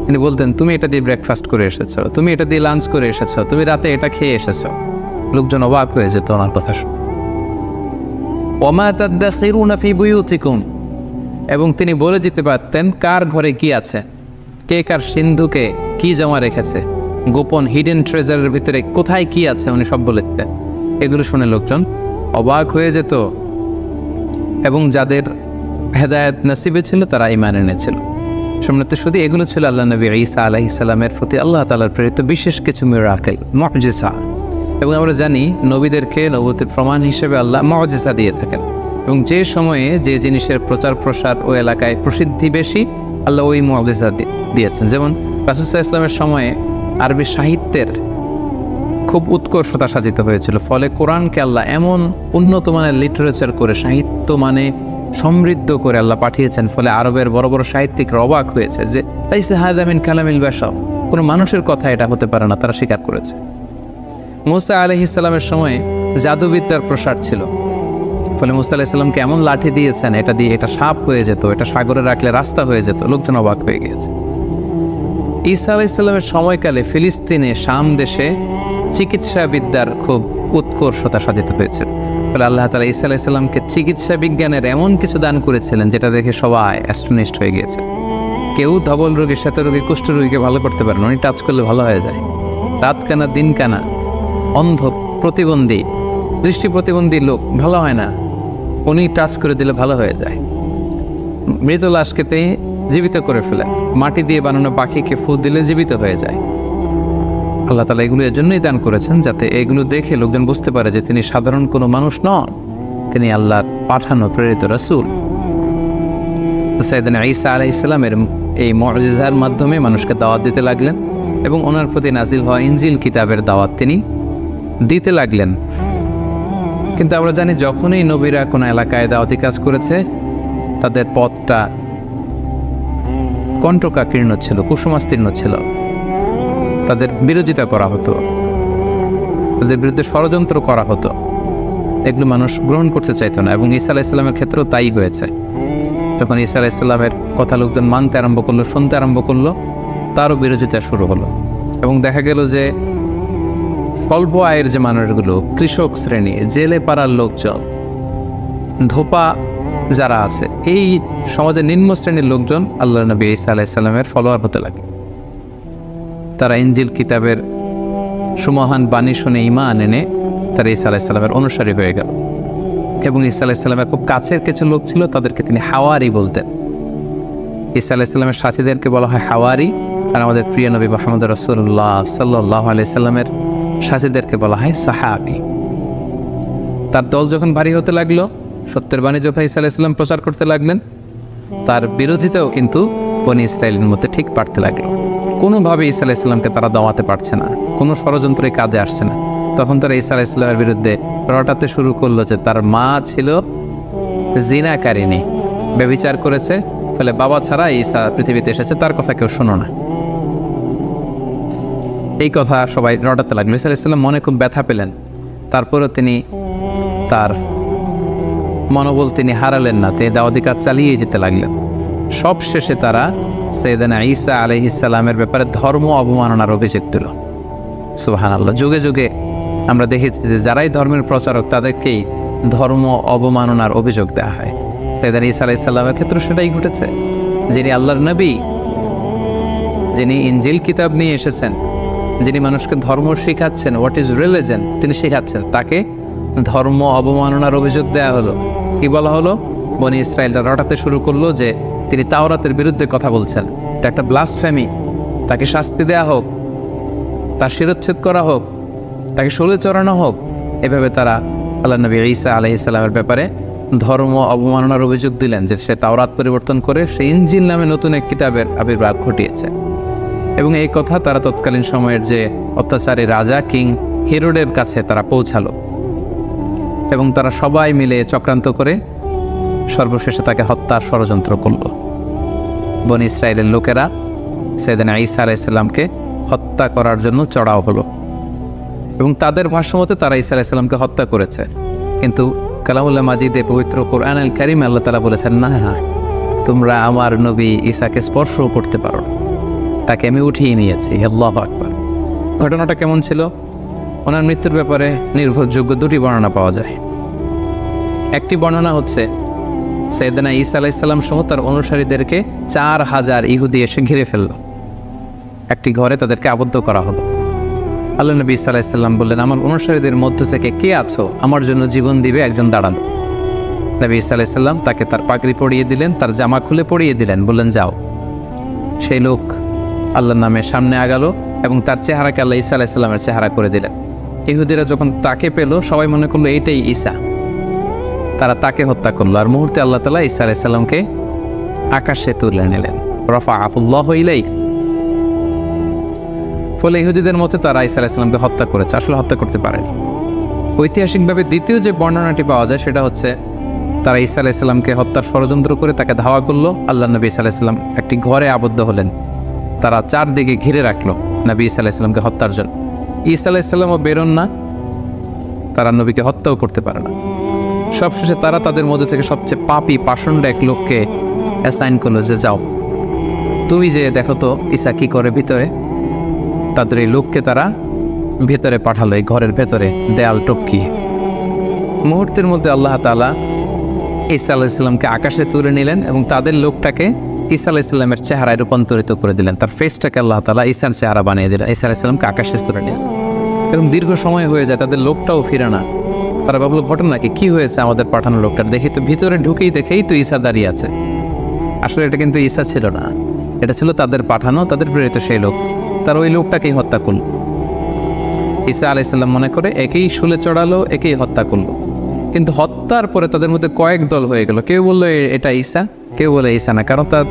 তিনি বলতেন তুমি এটা দিয়ে ব্রেকফাস্ট করে এসেছো, তুমি এটা দিয়ে লাঞ্চ করে এসেছো, তুমি রাতে এটা খেয়ে এসেছো। লোকজন অবাক হয়ে যেত ওনার কথা শুনে। ওয়া মা তাদাখিরুনা ফি বুয়ুতিকুম, এবং তিনি বলে দিতে পারতেন কার ঘরে কি আছে, কে কার সিন্ধুকে কি জমা রেখেছে, গোপন হিডেন ট্রেজারের ভিতরে কোথায় কি আছে উনি সব বলে দিতেন। এগুলো শুনে লোকজন অবাক হয়ে যেত, এবং যাদের হেদায়েত নসিবে ছিল তারা ঈমান এনেছিল। সম্মানিত শুধু এগুলো ছিল আল্লাহ নবী ঈসা আলাইহিস সালামের প্রতি আল্লাহ তাআলার প্রেরিত বিশেষ কিছু মিরাকেল, মুআজিজা। এবং আমরা জানি নবীদেরকে নবুয়তের প্রমাণ হিসেবে আল্লাহ মুআজিজা দিয়ে থাকেন, এবং যে সময়ে যে জিনিসের প্রচার প্রসার ওই এলাকায় প্রসিদ্ধি বেশি, আল্লাহ ওই মুআজিজা দিয়েছেন। যেমন রাসূল সাল্লাল্লাহু আলাইহি ওয়াসাল্লামের সময়ে আরবি সাহিত্যের খুব উৎকর্ষতা সাজিত হয়েছিল, ফলে কোরআনকে আল্লাহ এমন উন্নত মানের লিটারেচার করে, সাহিত্য মানে সমৃদ্ধ করে আল্লাহ পাঠিয়েছেন, ফলে আরবের বড় বড় সাহিত্যিকরা অবাক হয়েছে যে লাইসা হাযা মিন কালামিল বাশার, কোনো মানুষের কথা এটা হতে পারে না, তারা স্বীকার করেছে। মূসা আলাইহিস সালামের সময়ে জাদুবিদ্যার প্রসার ছিল, ফলে মূসা আলাইহিস সালামকে এমন লাঠি দিয়েছেন, এটা দিয়ে এটা সাপ হয়ে যেত, এটা সাগরে রাখলে রাস্তা হয়ে যেত। লোকজন অবাক হয়ে গিয়েছে। ঈসা আলাইহিস সালামের সময়কালে ফিলিস্তিনে, শাম দেশে চিকিৎসা বিদ্যার খুব উৎকর্ষতা সাধিত হয়েছিল, ফলে আল্লাহ তাআলা ঈসা আলাইহিস সালামকে চিকিৎসা বিজ্ঞানের এমন কিছু দান করেছিলেন যেটা দেখে সবাই অ্যাস্টনিশড হয়ে গিয়েছে। কেউ ধবল রোগী, শ্বেত রোগী, কুষ্ঠ রোগীকে ভালো করতে পারেন, উনি টাচ করলে ভালো হয়ে যায়। রাতকানা দিনকানা, অন্ধ, প্রতিবন্ধী, দৃষ্টি প্রতিবন্ধী লোক ভালো হয় না, উনি টাচ করে দিলে ভালো হয়ে যায়। মৃত লাশকে জীবিত করে ফেলে, মাটি দিয়ে বানানো পাখিকে ফু দিলে জীবিত হয়ে যায়। আল্লাহ তাআলা এগুলো এর জন্যই দান করেছেন, যাতে এগুলো দেখে লোকজন বুঝতে পারে যে তিনি সাধারণ কোনো মানুষ নন, তিনি আল্লাহর পাঠানো প্রেরিত রাসূল। তো সাইয়েদনা ঈসা আলাইহিস সালামের এই মুআজিজার মাধ্যমে মানুষকে দাওয়াত দিতে লাগলেন, এবং ওনার প্রতি নাজিল হওয়া ইনজিল কিতাবের দাওয়াত তিনি দিতে লাগলেন। কিন্তু আমরা জানি যখনই নবীরা কোনো এলাকায় দাওয়াতি কাজ করেছে, তাদের পথটা কণ্টকাকীর্ণ ছিল, কুসুমাস্তীর্ণ ছিল, তাদের বিরোধিতা করা হতো, তাদের বিরুদ্ধে ষড়যন্ত্র করা হতো, এগুলো মানুষ গ্রহণ করতে চাইতো না। এবং ঈসা আলাইহিস সালামের ক্ষেত্রেও তাই হয়েছে। যখন ঈসা আলাইহিস সালামের কথা লোকজন মানতে আরম্ভ করলো, শুনতে আরম্ভ করলো, তারও বিরোধিতা শুরু হলো। এবং দেখা গেল যে স্বল্প আয়ের যে মানুষগুলো, কৃষক শ্রেণী, জেলে পাড়ার লোকজন, ধোপা যারা আছে, এই সমাজের নিম্ন শ্রেণীর লোকজন আল্লাহ নবী ঈসা আলাইহিস সালামের ফলোয়ার হতে লাগে। তারা ইনজিল কিতাবের সুমহান বাণী শুনে ঈমান এনে তারা ঈসা আলাইহিসসালামের অনুসারী হয়ে গেল। এবং ঈসা আলাইহিসসালামের খুব কাছের কিছু লোক ছিল, তাদেরকে তিনি হাওয়ারি বলতেন। ঈসা আলাইহিসসালামের সাথীদেরকে বলা হয় হাওয়ারি, আর আমাদের প্রিয় নবী মুহাম্মদ রাসূলুল্লাহ সাল্লাল্লাহু আলাইহি সাল্লামের সাথীদেরকে বলা হয় সাহাবী। তার দল যখন ভারী হতে লাগলো, সত্যের বাণী যখন ঈসা আলাইহিসসালাম প্রচার করতে লাগলেন, তার বিরোধিতাও কিন্তু বনী ইসরায়েলের মধ্যে ঠিক পারতে লাগলো। কোনোভাবে ঈসা আলাইহিসসালামকে তারা দমাতে পারছে না, কোনো ষড়যন্ত্রে কাজে আসছে না। তখন তারা ঈসা আলাইহিসসালামের বিরুদ্ধে রটাতে শুরু করলো যে তার মা ছিল জিনাকারিনী, ব্যভিচার করেছে, ফলে বাবা ছাড়া ঈসা পৃথিবীতে এসেছে, তার কথা কেউ শোনো না। এই কথা সবাই রটাতে লাগলো। ঈসা আলাইহিসসালাম মনে খুব ব্যথা পেলেন, তারপরেও তিনি তার মনোবল তিনি হারালেন না, তিনি দাওয়াতি কাজ চালিয়ে যেতে লাগলেন। সব শেষে তারা সাইয়েদানা ঈসা আলাইহিসসালামের ব্যাপারে ধর্ম অবমাননার অভিযোগ দিল। সুবহানাল্লাহ। যুগে যুগে আমরা দেখেছি যে যারাই ধর্মের প্রচারক তাদেরকেই ধর্ম অবমাননার অভিযোগ দেওয়া হয়। সাইয়েদানা ঈসা আলাইহিসসালামের ক্ষেত্রে সেটাই ঘটেছে। যিনি আল্লাহর নবী, যিনি ইনজিল কিতাব নিয়ে এসেছেন, যিনি মানুষকে ধর্ম শেখাচ্ছেন, হোয়াট ইজ রিলিজন তিনি শেখাচ্ছেন, তাকে ধর্ম অবমাননার অভিযোগ দেওয়া হলো। কি বলা হলো? বনী ইসরায়েলরা রটাতে শুরু করলো যে তিনি তাওরাতের বিরুদ্ধে কথা বলছেন, এটা একটা ব্লাসফেমি, তাকে শাস্তি দেয়া হোক, তার শিরচ্ছেদ করা হোক, তাকে শূলে চড়ানো হোক। এভাবে তারা আল্লাহ নবী ঈসা আলাইহিসসালামের ব্যাপারে ধর্ম অবমাননার অভিযোগ দিলেন যে সে তাওরাত পরিবর্তন করে সে ইনজিল নামে নতুন এক কিতাবের আবির্ভাব ঘটিয়েছে। এবং এই কথা তারা তৎকালীন সময়ের যে অত্যাচারী রাজা কিং হেরোডের কাছে তারা পৌঁছালো, এবং তারা সবাই মিলে চক্রান্ত করে সর্বশেষে তাকে হত্যার ষড়যন্ত্র করল। বনী ইসরায়েলের লোকেরা সাইয়েদানা ঈসা আলাইহিসসালামকে হত্যা করার জন্য চড়াও হলো, এবং তাদের ভাষ্যমতে তারা ঈসা আলাইহিসসালামকে হত্যা করেছে। কিন্তু কালামুল্লাহ মাজিদে পবিত্র কোরআন আল কারিমে আল্লাহ তাআলা বলেছেন, না, তোমরা আমার নবী ঈসাকে স্পর্শও করতে পারো না, তাকে আমি উঠিয়ে নিয়েছি। আল্লাহু আকবার। ঘটনাটা কেমন ছিল? ওনার মৃত্যুর ব্যাপারে নির্ভরযোগ্য দুটি বর্ণনা পাওয়া যায়। একটি বর্ণনা হচ্ছে সাইয়েদানা ঈসা আলাইহিসসালাম সহ তার অনুসারীদেরকে 4000 ইহুদি এসে ঘিরে ফেলল, একটি ঘরে তাদেরকে আবদ্ধ করা হলো। আল্লাহ নবী ঈসা আলাইহিসসালাম বললেন, আমার অনুসারীদের মধ্য থেকে কে আছো আমার জন্য জীবন দিবে? একজন দাঁড়ালো। নবী ঈসা আলাইহিসসালাম তাকে তার পাগড়ি পরিয়ে দিলেন, তার জামা খুলে পরিয়ে দিলেন, বললেন যাও। সেই লোক আল্লাহর নামে সামনে আগালো এবং তার চেহারাকে আল্লাহ ঈসা আলাইহিসসালামের চেহারা করে দিলেন। ইহুদিরা যখন তাকে পেল সবাই মনে করলো এইটাই ঈসা, তারা তাকে হত্যা করলো। আর মুহূর্তে আল্লাহ তাআলা ঈসা আলাইহিসসালামকে আকাশে তুলে নিলেন, রাফাআহুল্লাহু ইলাইহি। ফলে ইহুদিদের মতে তারা ঈসা আলাইহিসসালামকে হত্যা করেছে, আসলে হত্যা করতে পারেনি। ঐতিহাসিকভাবে দ্বিতীয় যে বর্ণনাটি পাওয়া যায় সেটা হচ্ছে তারা ঈসা আলাইহিসসালামকে হত্যার ষড়যন্ত্র করে তাকে ধাওয়া করলো। আল্লাহ নবী ঈসা আলাইহিসসালাম একটি ঘরে আবদ্ধ হলেন, তারা চারদিকে ঘিরে রাখলো নবী ঈসা আলাইহিসসালামকে হত্যার জন্য। ঈসা আলাইহিসসালামও বেরোন না, তারা নবীকে হত্যাও করতে পারে না। সবশেষে তারা তাদের মধ্যে থেকে সবচেয়ে পাপী পাষণ্ড এক লোককে অ্যাসাইন করলো যে যাও তুমি যে দেখো তো ঈসা কি করে ভিতরে। তাদের এই লোককে তারা ভেতরে পাঠালো, এই ঘরের ভেতরে দেয়াল টপকিয়ে। মুহূর্তের মধ্যে আল্লাহ তাআলা ঈসা আলাইহিসসালামকে আকাশে তুলে নিলেন এবং তাদের লোকটাকে ঈসা আলাইহিসসালামের চেহারায় রূপান্তরিত করে দিলেন। তার ফেসটাকে আল্লাহ তাআলা ঈসার চেহারা বানিয়ে দিলেন। ঈসা আলাইহিসসালামকে আকাশে তুলে নিলেন এবং দীর্ঘ সময় হয়ে যায়, তাদের লোকটাও ফিরে না। তারা ভাবলো ঘটনা কি হয়েছে আমাদের পাঠানো লোকটার? দেখি তো ভিতরে দেখেই তো ঈসা দাঁড়িয়ে আছে। আসলে এটা কিন্তু ঈসা ছিল না, এটা ছিল তাদের পাঠানো, তাদের প্রেরিত সেই লোক। তার ওই লোকটাকেই হত্যা করলো। ঈসা আলাইহিসসালাম মনে করে একেই শুলে চড়ালো, একেই হত্যা করলো। কিন্তু হত্যার পরে তাদের মধ্যে কয়েক দল হয়ে গেল। কেউ বললো এটা ঈসা, কেউ বলে ঈসা না, কারণ তার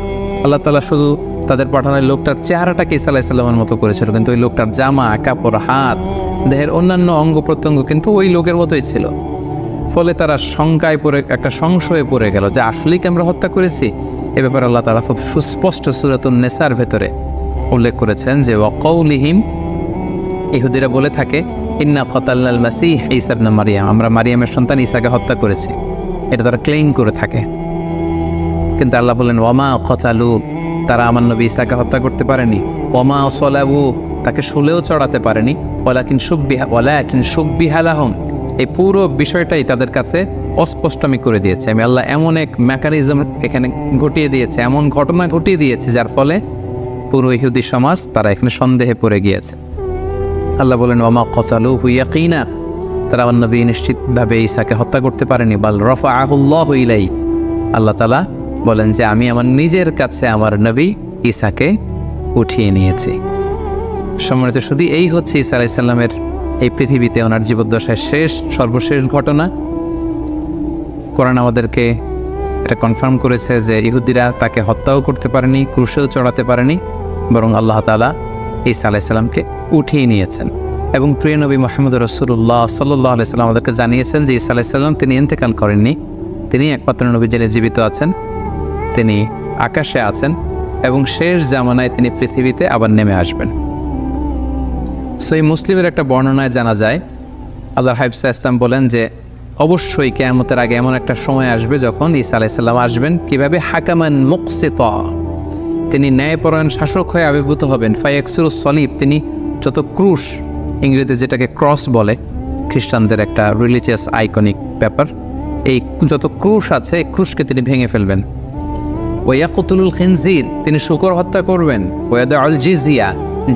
আল্লাহ তাআলা শুধু তাদের পাঠানো লোকটার চেহারাটাকে ঈসা আলাইহিসসালামের মতো করেছিল, কিন্তু ওই লোকটার জামা কাপড় হাত দেহের অন্যান্য অঙ্গ প্রত্যঙ্গ কিন্তু ওই লোকের মতোই ছিল। ফলে তারা শঙ্কায় পড়ে, একটা সংশয়ে পড়ে গেল যে আসলেই কি আমরা হত্যা করেছি। এ ব্যাপারে আল্লাহ তাআলা খুব সুস্পষ্ট সূরাতুন নিসার ভেতরে উল্লেখ করেছেন যে ওয়াকাউলিহিম, ইহুদিরা বলে থাকে ইন্না কাতালনাল মাসীহ ঈসা ইবনে মারইয়াম, আমরা মারিয়ামের সন্তান ঈসাকে হত্যা করেছি, এটা তারা ক্লেইম করে থাকে। কিন্তু আল্লাহ বলেন ওয়ামা কাতালু, তারা আমার নবী ঈসাকে হত্যা করতে পারেনি। ওয়ামা সলাবু, তাকে শুলেও চড়াতে পারেনি। ওয়ালাকিন শুব্বিহা লাহুম, এই পুরো বিষয়টাই তাদের কাছে অস্পষ্ট আমি করে দিয়েছি। আমি আল্লাহ এমন এক মেকানিজম এখানে ঘটিয়ে দিয়েছে, এমন ঘটনা ঘটিয়ে দিয়েছে যার ফলে পুরো ইহুদি সমাজ তারা এখানে সন্দেহে পড়ে গিয়েছে। আল্লাহ বলেন ওয়ামা কাতালুহু ইয়াকিনা, তারা আমার নবী নিশ্চিতভাবে ঈসাকে হত্যা করতে পারেনি। বাল রাফাআহুল্লাহু ইলাই, আল্লাহ তাআলা বলেন যে আমি আমার নিজের কাছে আমার নবী ঈসাকে উঠিয়ে নিয়েছি। সম্মানিত শুধু এই হচ্ছে ঈসা আলাইহিস সালামের এই পৃথিবীতে ওনার জীবদ্দশায় সর্বশেষ ঘটনা। কোরআন আমাদেরকে এটা কনফার্ম করেছে যে ইহুদিরা তাকে হত্যাও করতে পারেনি, ক্রুশেও চড়াতে পারেনি, বরং আল্লাহ তাআলা ঈসা আলাইহিস সালামকে উঠিয়ে নিয়েছেন। এবং প্রিয় নবী মুহাম্মদ রাসূলুল্লাহ সাল্লাল্লাহু আলাইহি ওয়াসাল্লাম আমাদেরকে জানিয়েছেন যে ঈসা আলাইহিস সালাম তিনি ইন্তেকাল করেননি, তিনি একমাত্র নবী যিনি জীবিত আছেন, তিনি আকাশে আছেন এবং শেষ জামানায় তিনি পৃথিবীতে আবার নেমে আসবেন। সহিহ মুসলিমের একটা বর্ণনায় জানা যায় আল্লাহর হাবিব সাল্লাল্লাহু আলাইহি ওয়াসাল্লাম বলেন যে অবশ্যই কিয়ামতের আগে এমন একটা সময় আসবে যখন ঈসা আলাইহিস সালাম আসবেন কিভাবে হাকামান মুকসিতা, তিনি ন্যায়পরায়ণ শাসক হয়ে আবির্ভূত হবেন। ফায়াকসুরুস সলিব, তিনি যত ক্রুশ, ইংরেজিতে যেটাকে ক্রস বলে, খ্রিস্টানদের একটা রিলিজিয়াস আইকনিক ব্যাপার, এই যত ক্রুশ আছে এই ক্রুশকে তিনি ভেঙে ফেলবেন। ওয়ায়াকুতুলুল খিনজির, তিনি শূকর হত্যা করবেন। ওয়াদাউল জিজিয়া,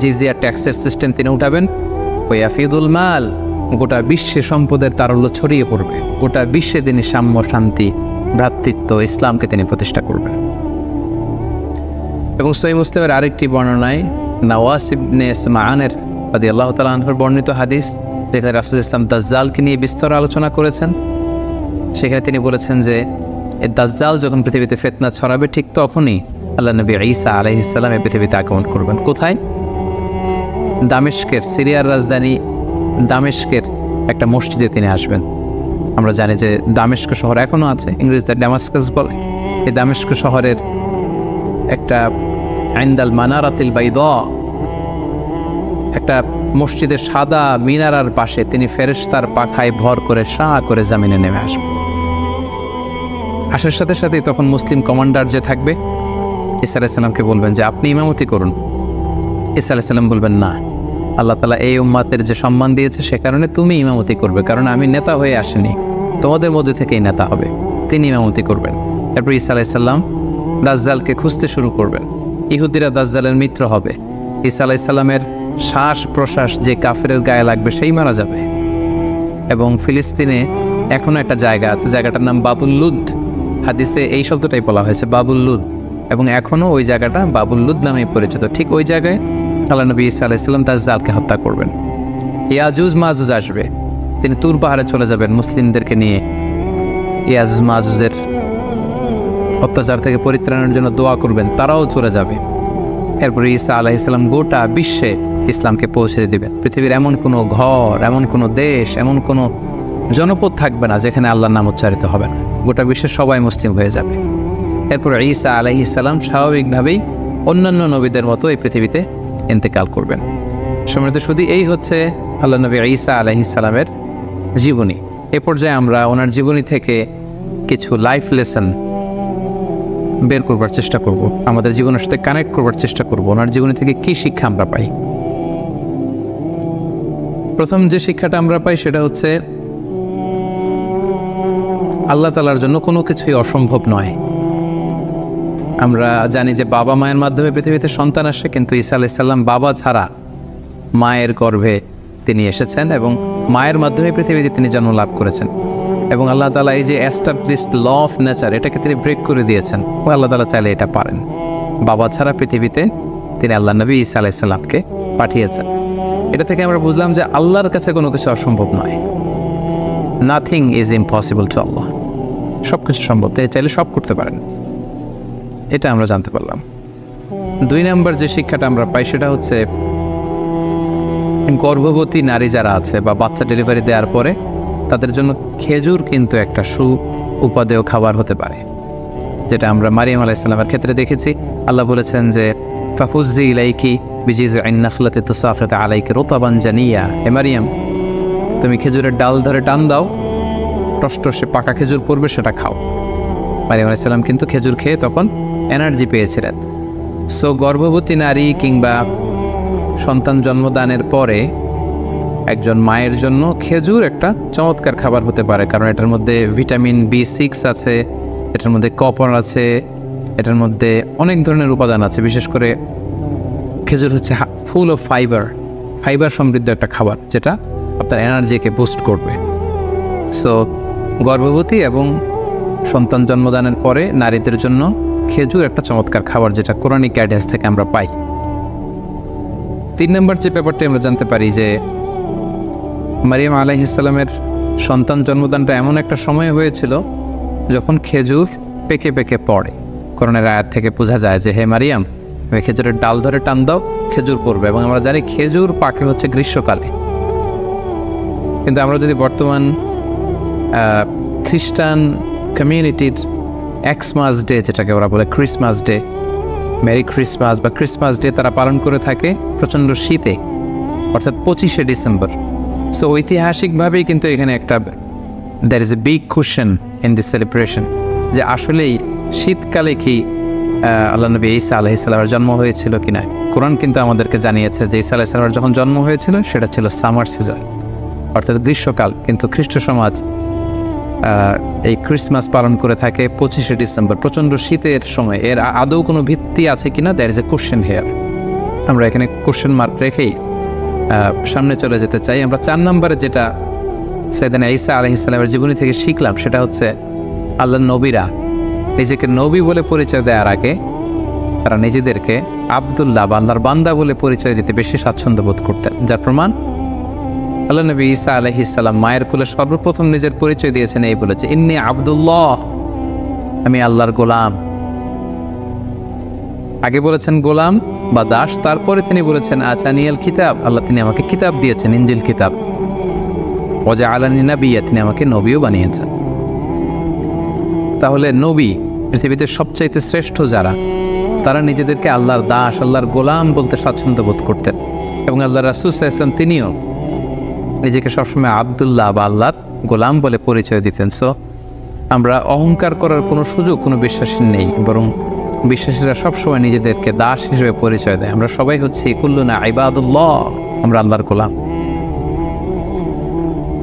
জিজিয়া ট্যাক্সের সিস্টেম তিনি উঠাবেন। ওয়াফিদুল মাল, গোটা বিশ্বে সম্পদের তারল্য ছড়িয়ে পড়বে, গোটা বিশ্বে তিনি সাম্য, শান্তি, ভ্রাতৃত্ব, ইসলামকে তিনি প্রতিষ্ঠা করবেন। এবং সহিহ মুসলিমের আরেকটি বর্ণনায় নওয়াস ইবনে সামআনের রাদিয়াল্লাহু তাআলা আনহুর বর্ণিত হাদিস, যেখানে রাসূল ইসলাম দাজ্জালকে নিয়ে বিস্তর আলোচনা করেছেন। সেখানে তিনি বলেছেন যে এই দাজ্জাল যখন পৃথিবীতে ফিতনা ছড়াবে ঠিক তখনই আল্লাহ নবী ঈসা আলাইহিস সালাম এই পৃথিবীতে আগমন করবেন। কোথায়? দামেস্কের, সিরিয়ার রাজধানী দামেস্কের একটা মসজিদে তিনি আসবেন। আমরা জানি যে দামেস্ক শহর এখনও আছে, ইংরেজিতে ড্যামাস্কাস বলে। এই দামেস্ক শহরের একটা আইন্দাল মানারাতিল বাইদা, একটা মসজিদের সাদা মিনারার পাশে তিনি ফেরেশতার পাখায় ভর করে শাঁ করে জামিনে নেমে আসবেন। আসার সাথে সাথেই তখন মুসলিম কমান্ডার যে থাকবে ঈসা আলাইহিস সালামকে বলবেন যে আপনি ইমামতি করুন। ঈসা আলাইহিস সালাম বলবেন না, আল্লাহ তাআলা এই উম্মাতের যে সম্মান দিয়েছে সে কারণে তুমি ইমামতি করবে, কারণ আমি নেতা হয়ে আসিনি, তোমাদের মধ্যে থেকেই নেতা হবে, তিনি ইমামতি করবেন। এরপর ঈসা আলাইহিস সালাম দাজ্জালকে খুঁজতে শুরু করবেন। ইহুদিরা দাজ্জালের মিত্র হবে। ঈসা আলাইহিস সালামের শ্বাস প্রশ্বাস যে কাফেরের গায়ে লাগবে সেই মারা যাবে। এবং ফিলিস্তিনে এখনও একটা জায়গা আছে, জায়গাটার নাম বাবুল লুদ, হাদিসে এই শব্দটাই বলা হয়েছে, বাবুল লুদ, এবং এখনও ওই জায়গাটা বাবুল লুদ নামেই পরিচিত। ঠিক ওই জায়গায় আল্লাহ নবী ঈসা আলাইহিস সালাম দাজ্জালকে হত্যা করবেন। ইয়াজুজ মাজুজ আসবে, তিনি তুর পাহাড়ে চলে যাবেন মুসলিমদেরকে নিয়ে ইয়াজুজ মাজুজের অত্যাচার থেকে পরিত্রাণের জন্য দোয়া করবেন, তারাও চলে যাবে। এরপরে ঈসা আলাইহিস সালাম গোটা বিশ্বে ইসলামকে পৌঁছে দিবেন। পৃথিবীর এমন কোনো ঘর, এমন কোনো দেশ, এমন কোনো জনপদ থাকবে না যেখানে আল্লাহর নাম উচ্চারিত হবে না, গোটা বিশ্বের সবাই মুসলিম হয়ে যাবে। এরপরে ঈসা আলাইহিস সালাম স্বাভাবিকভাবেই অন্যান্য নবীদের মতো এই পৃথিবীতে ইন্তেকাল করবেন। সম্মানিত শুধু এই হচ্ছে আল্লাহ নবী ঈসা আলাইহিস সালামের জীবনী। এ পর্যায়ে আমরা ওনার জীবনী থেকে কিছু লাইফ লেসন বের করবার চেষ্টা করব, আমাদের জীবনের সাথে কানেক্ট করবার চেষ্টা করব, ওনার জীবনী থেকে কি শিক্ষা আমরা পাই। প্রথম যে শিক্ষাটা আমরা পাই সেটা হচ্ছে আল্লাহ তাআলার জন্য কোনো কিছুই অসম্ভব নয়। আমরা জানি যে বাবা মায়ের মাধ্যমে পৃথিবীতে সন্তান আসে, কিন্তু ঈসা আলাইহিস সালাম বাবা ছাড়া মায়ের গর্ভে তিনি এসেছেন এবং মায়ের মাধ্যমে পৃথিবীতে তিনি জন্ম লাভ করেছেন। এবং আল্লাহ তাআলা এই যে এস্টাবলিশড ল অফ নেচার, এটাকে তিনি ব্রেক করে দিয়েছেন। ও আল্লাহ তাআলা চাইলে এটা পারেন, বাবা ছাড়া পৃথিবীতে তিনি আল্লাহ নবী ঈসা আলাইহিস সালামকে পাঠিয়েছেন। এটা থেকে আমরা বুঝলাম যে আল্লাহর কাছে কোনো কিছু অসম্ভব নয়। নাথিং ইজ ইম্পসিবল টু আল্লাহ, সব কিছু সম্ভব, তিনি চাইলে সব করতে পারেন, এটা আমরা জানতে পারলাম। 2 নম্বর যে শিক্ষাটা আমরা পাই সেটা হচ্ছে গর্ভবতী নারী যারা আছে বা বাচ্চা ডেলিভারি দেওয়ার পরে তাদের জন্য খেজুর কিন্তু একটা উপাদেয় খাবার হতে পারে, যেটা আমরা মারিয়াম আলাইহিস সালামের ক্ষেত্রে দেখেছি। আল্লাহ বলেছেন যে ফাফুজ্জি ইলাইকি বিজিযইন নাখলাতি তুসাফিত আলাইকি রুতাবান জানিয়া, হে মারিয়াম তুমি খেজুরের ডাল ধরে টান দাও, টসটসে পাকা খেজুর পড়বে, সেটা খাও। মারিয়াম আলাইহিস সালাম কিন্তু খেজুর খেয়ে তখন এনার্জি পেয়েছিলেন। সো গর্ভবতী নারী কিংবা সন্তান জন্মদানের পরে একজন মায়ের জন্য খেজুর একটা চমৎকার খাবার হতে পারে, কারণ এটার মধ্যে ভিটামিন B6 আছে, এটার মধ্যে কপার আছে, এটার মধ্যে অনেক ধরনের উপাদান আছে। বিশেষ করে খেজুর হচ্ছে ফুল অফ ফাইবার সমৃদ্ধ একটা খাবার, যেটা আপনার এনার্জিকে বুস্ট করবে। সো গর্ভবতী এবং সন্তান জন্মদানের পরে নারীদের জন্য খেজুর একটা চমৎকার খাবার, যেটা কোরআনিক গাইডেন্স থেকে আমরা পাই। 3 নম্বর যে ব্যাপারটি আমরা জানতে পারি যে মারিয়াম আলাইহিস সালামের সন্তান জন্মদানটা এমন একটা সময় হয়েছিল যখন খেজুর পেকে পেকে পড়ে। কোরআনের আয়াত থেকে বোঝা যায় যে হে মারিয়াম, খেজুরের ডাল ধরে টান দাও, খেজুর পড়বে। এবং আমরা জানি খেজুর পাকে হচ্ছে গ্রীষ্মকালে। কিন্তু আমরা যদি বর্তমান খ্রিস্টান কমিউনিটির এক্সমাস ডে, যেটাকে ওরা বলে ক্রিসমাস ডে, মেরি ক্রিসমাস বা ক্রিসমাস ডে, তারা পালন করে থাকে প্রচণ্ড শীতে, অর্থাৎ 25শে ডিসেম্বর। সো ঐতিহাসিকভাবেই কিন্তু এখানে একটা there is a big question in this celebration, যে আসলেই শীতকালে কি আল্লাহ নবী ঈসা আলাইহিস সালামের জন্ম হয়েছিল কিনা। কোরআন কিন্তু আমাদেরকে জানিয়েছে যে ঈসা আলাইহিস সালামের যখন জন্ম হয়েছিল সেটা ছিল সামার সিজন, অর্থাৎ গ্রীষ্মকাল। কিন্তু খ্রিস্ট সমাজ এই ক্রিসমাস পালন করে থাকে 25শে ডিসেম্বর, প্রচণ্ড শীতের সময়। এর আদৌ কোনো ভিত্তি আছে কিনা, there is a question here. আমরা এখানে কোশ্চেন মার্ক রেখেই সামনে চলে যেতে চাই। আমরা 4 নম্বরে যেটা সাইয়েদনা ঈসা আলাইহিস সালামের জীবনী থেকে শিখলাম সেটা হচ্ছে আল্লাহর নবীরা নিজেকে নবী বলে পরিচয় দেওয়ার আগে তারা নিজেদেরকে আব্দুল্লাহ বা আল্লাহর বান্দা বলে পরিচয় দিতে বেশি স্বাচ্ছন্দ্য বোধ করতেন। যার প্রমাণ আল্লাহ নবী ঈসা আলাইহিস সালাম মায়ের কোলে সর্বপ্রথম নিজের পরিচয় দিয়েছেন এই বলেছে, ইন্নী আব্দুল্লাহ, আমি আল্লাহর গোলাম। আগে বলেছেন গোলাম বা দাস, তারপরে তিনি বলেছেন আতানিয়াল কিতাব, আল্লাহ তিনি আমাকে কিতাব দিয়েছেন, ইনজিল কিতাব। ওয়াজআলানি নাবিয়্যা, তিনি আমাকে নবীও বানিয়েছেন। তাহলে নবী, পৃথিবীতে সবচাইতে শ্রেষ্ঠ যারা, তারা নিজেদেরকে আল্লাহর দাস, আল্লাহর গোলাম বলতে স্বাচ্ছন্দ্য বোধ করতেন। এবং আল্লাহ রাসূল সাল্লাল্লাহু আলাইহি ওয়াসাল্লাম তিনিও নিজেকে সবসময় আব্দুল্লাহ বা আল্লাহর গোলাম বলে পরিচয় দিতেন। সো আমরা অহংকার করার কোনো সুযোগ কোনো বিশ্বাসীর নেই, বরং বিশ্বাসীরা সবসময় নিজেদেরকে দাস হিসেবে পরিচয় দেয়। আমরা সবাই হচ্ছি কুল্লুনা ইবাদুল্লাহ, আমরা আল্লাহর গোলাম।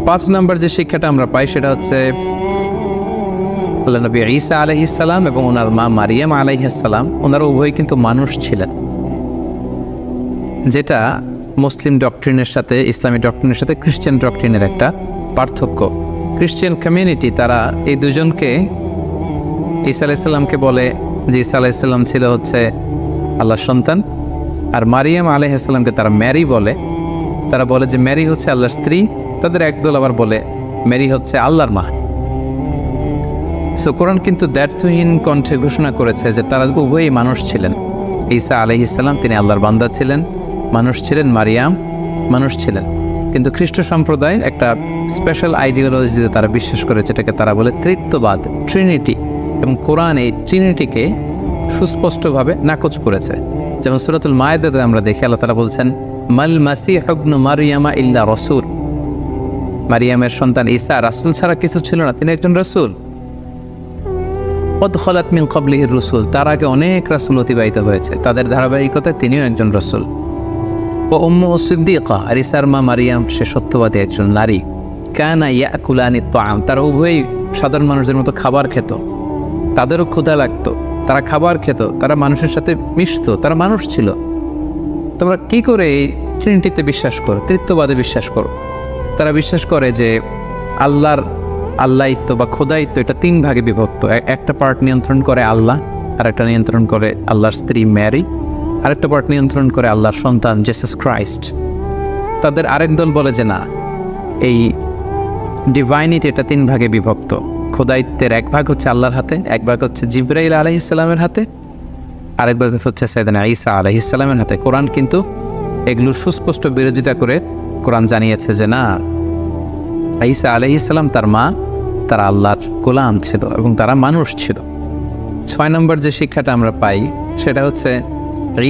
5 নম্বর যে শিক্ষাটা আমরা পাই সেটা হচ্ছে আল্লাহ নবী ঈসা আলাইহিস সালাম এবং ওনার মা মারিয়াম আলাইহিস সালাম, ওনারা উভয় কিন্তু মানুষ ছিলেন, যেটা মুসলিম ডক্ট্রিনের সাথে, ইসলামী ডক্ট্রিনের সাথে খ্রিস্টান ডক্ট্রিনের একটা পার্থক্য। খ্রিস্টান কমিউনিটি তারা এই দুজনকে, ঈসা আলাইহিস সালামকে বলে যে ঈসা আলাইহিস সালাম ছিল হচ্ছে আল্লাহর সন্তান, আর মারিয়াম আলাইহিস সালামকে তারা ম্যারি বলে। তারা বলে যে ম্যারি হচ্ছে আল্লাহর স্ত্রী। তাদের একদল আবার বলে ম্যারি হচ্ছে আল্লাহর মা। সো কোরআন কিন্তু দ্ব্যর্থহীন কণ্ঠে ঘোষণা করেছে যে তারা উভয়ই মানুষ ছিলেন। ঈসা আলাইহিস সালাম তিনি আল্লাহর বান্দা ছিলেন, মানুষ ছিলেন, মারিয়াম মানুষ ছিলেন। কিন্তু খ্রিস্ট সম্প্রদায় একটা স্পেশাল আইডিওলজিতে তারা বিশ্বাস করে, যেটাকে তারা বলে ত্রিত্ববাদ, ট্রিনিটি। এবং কোরআন এই ট্রিনিটিকে সুস্পষ্টভাবে নাকচ করেছে। যেমন সূরাতুল মায়েদাতে আমরা দেখি আল্লাহ তাআলা বলছেন, মাল মাসিহু ইবনু মারইয়ামা ইল্লা রাসূল, মারিয়ামের সন্তান ঈসা রাসূল ছাড়া কিছু ছিল না, তিনি একজন রাসূল। কদ খালাত মিন ক্বাবলিহির রাসূল, তার আগে অনেক রাসূল অতিবাহিত হয়েছে, তাদের ধারাবাহিকতায় তিনিও একজন রাসূল। ও উম্মুহু সিদ্দীকা, আর ঈসার মা মারিয়াম সে সত্যবাদী একজন নারী। কানা ইয়াকুলানি তাআম, তারা উভয়ই সাধারণ মানুষদের মতো খাবার খেত, তাদেরও ক্ষুধা লাগতো, তারা খাবার খেত, তারা মানুষের সাথে মিশত, তারা মানুষ ছিল। তোমরা কি করে এই ট্রিনিটিতে বিশ্বাস করো, ত্রিত্ববাদে বিশ্বাস করো? তারা বিশ্বাস করে যে আল্লাহিত্ব বা খোদায়িত্ব এটা 3 ভাগে বিভক্ত। একটা পার্ট নিয়ন্ত্রণ করে আল্লাহ, আর একটা নিয়ন্ত্রণ করে আল্লাহর স্ত্রী ম্যারি, আরেকটা পার্ট নিয়ন্ত্রণ করে আল্লাহর সন্তান জিসাস ক্রাইস্ট। তাদের আরেক দল বলে যে না, এই ডিভাইনিটি এটা 3 ভাগে বিভক্ত। খোদায়িত্বের 1 ভাগ হচ্ছে আল্লাহর হাতে, 1 ভাগ হচ্ছে জিবরাইল আলাইহিস সালামের হাতে, আরেক ভাগ হচ্ছে সাইয়েদনা ঈসা আলাইহিস সালামের হাতে। কোরআন কিন্তু এগুলোর সুস্পষ্ট বিরোধিতা করে কোরআন জানিয়েছে যে না, ঈসা আলাইহিস সালাম তার মা, তারা আল্লাহর গোলাম ছিল এবং তারা মানুষ ছিল। 6 নম্বর যে শিক্ষাটা আমরা পাই সেটা হচ্ছে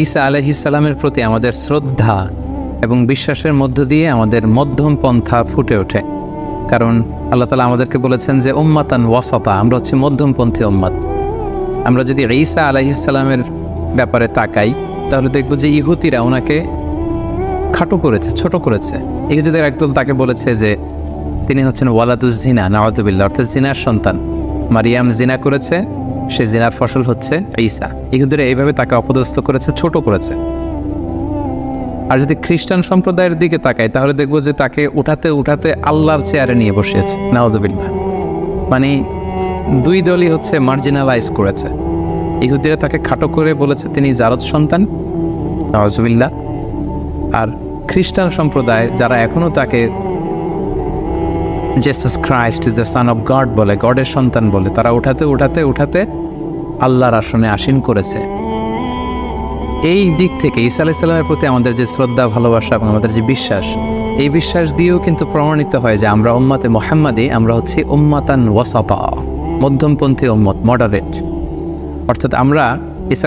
ঈসা আলাইহিস সালামের প্রতি আমাদের শ্রদ্ধা এবং বিশ্বাসের মধ্য দিয়ে আমাদের মধ্যম পন্থা ফুটে ওঠে। কারণ আল্লাহ তাআলা আমাদেরকে বলেছেন যে উম্মাতান ওয়াসাতা, আমরা হচ্ছে মধ্যমপন্থী উম্মাত। আমরা যদি ঈসা আলাইহিস সালামের ব্যাপারে তাকাই তাহলে দেখব যে ইহুদিরা ওনাকে খাটো করেছে, ছোট করেছে। ইহুদিদের একদল তাকে বলেছে যে তিনি হচ্ছেন ওয়ালাদুজ জিনা, নাউযুবিল্লাহ, অর্থাৎ জিনার সন্তান। মারিয়াম জিনা করেছে, সে জিনার ফসল হচ্ছে ঈসা। ইহুদিরা এইভাবে তাকে অপদস্থ করেছে, ছোট করেছে। আর যদি খ্রিস্টান সম্প্রদায়ের দিকে তাকাই তাহলে দেখবো যে তাকে উঠাতে উঠাতে আল্লাহর চেয়ারে নিয়ে বসিয়েছে, নাউযুবিল্লাহ। মানে দুই দলই হচ্ছে মার্জিনালাইজ করেছে। ইহুদিরা তাকে খাটো করে বলেছে তিনি জারদ সন্তান, নাউযুবিল্লাহ। আর খ্রিস্টান সম্প্রদায় যারা এখনও তাকে Jesus Christ is the son of god বলে, গডের সন্তান বলে, তারা উঠাতে উঠাতে উঠাতে আল্লাহর আসনে আসীন করেছে। এই দিক থেকে ঈসা আলাইহিস সালামের প্রতি আমাদের যে শ্রদ্ধা, ভালোবাসা এবং আমাদের যে বিশ্বাস, এই বিশ্বাস দিয়েও কিন্তু প্রমাণিত হয় যে আমরা উম্মতে মুহাম্মাদি, আমরা হচ্ছি উম্মাতান ওয়াসাতা, মধ্যমপন্থী উম্মত, মডারেট। অর্থাৎ আমরা ঈসা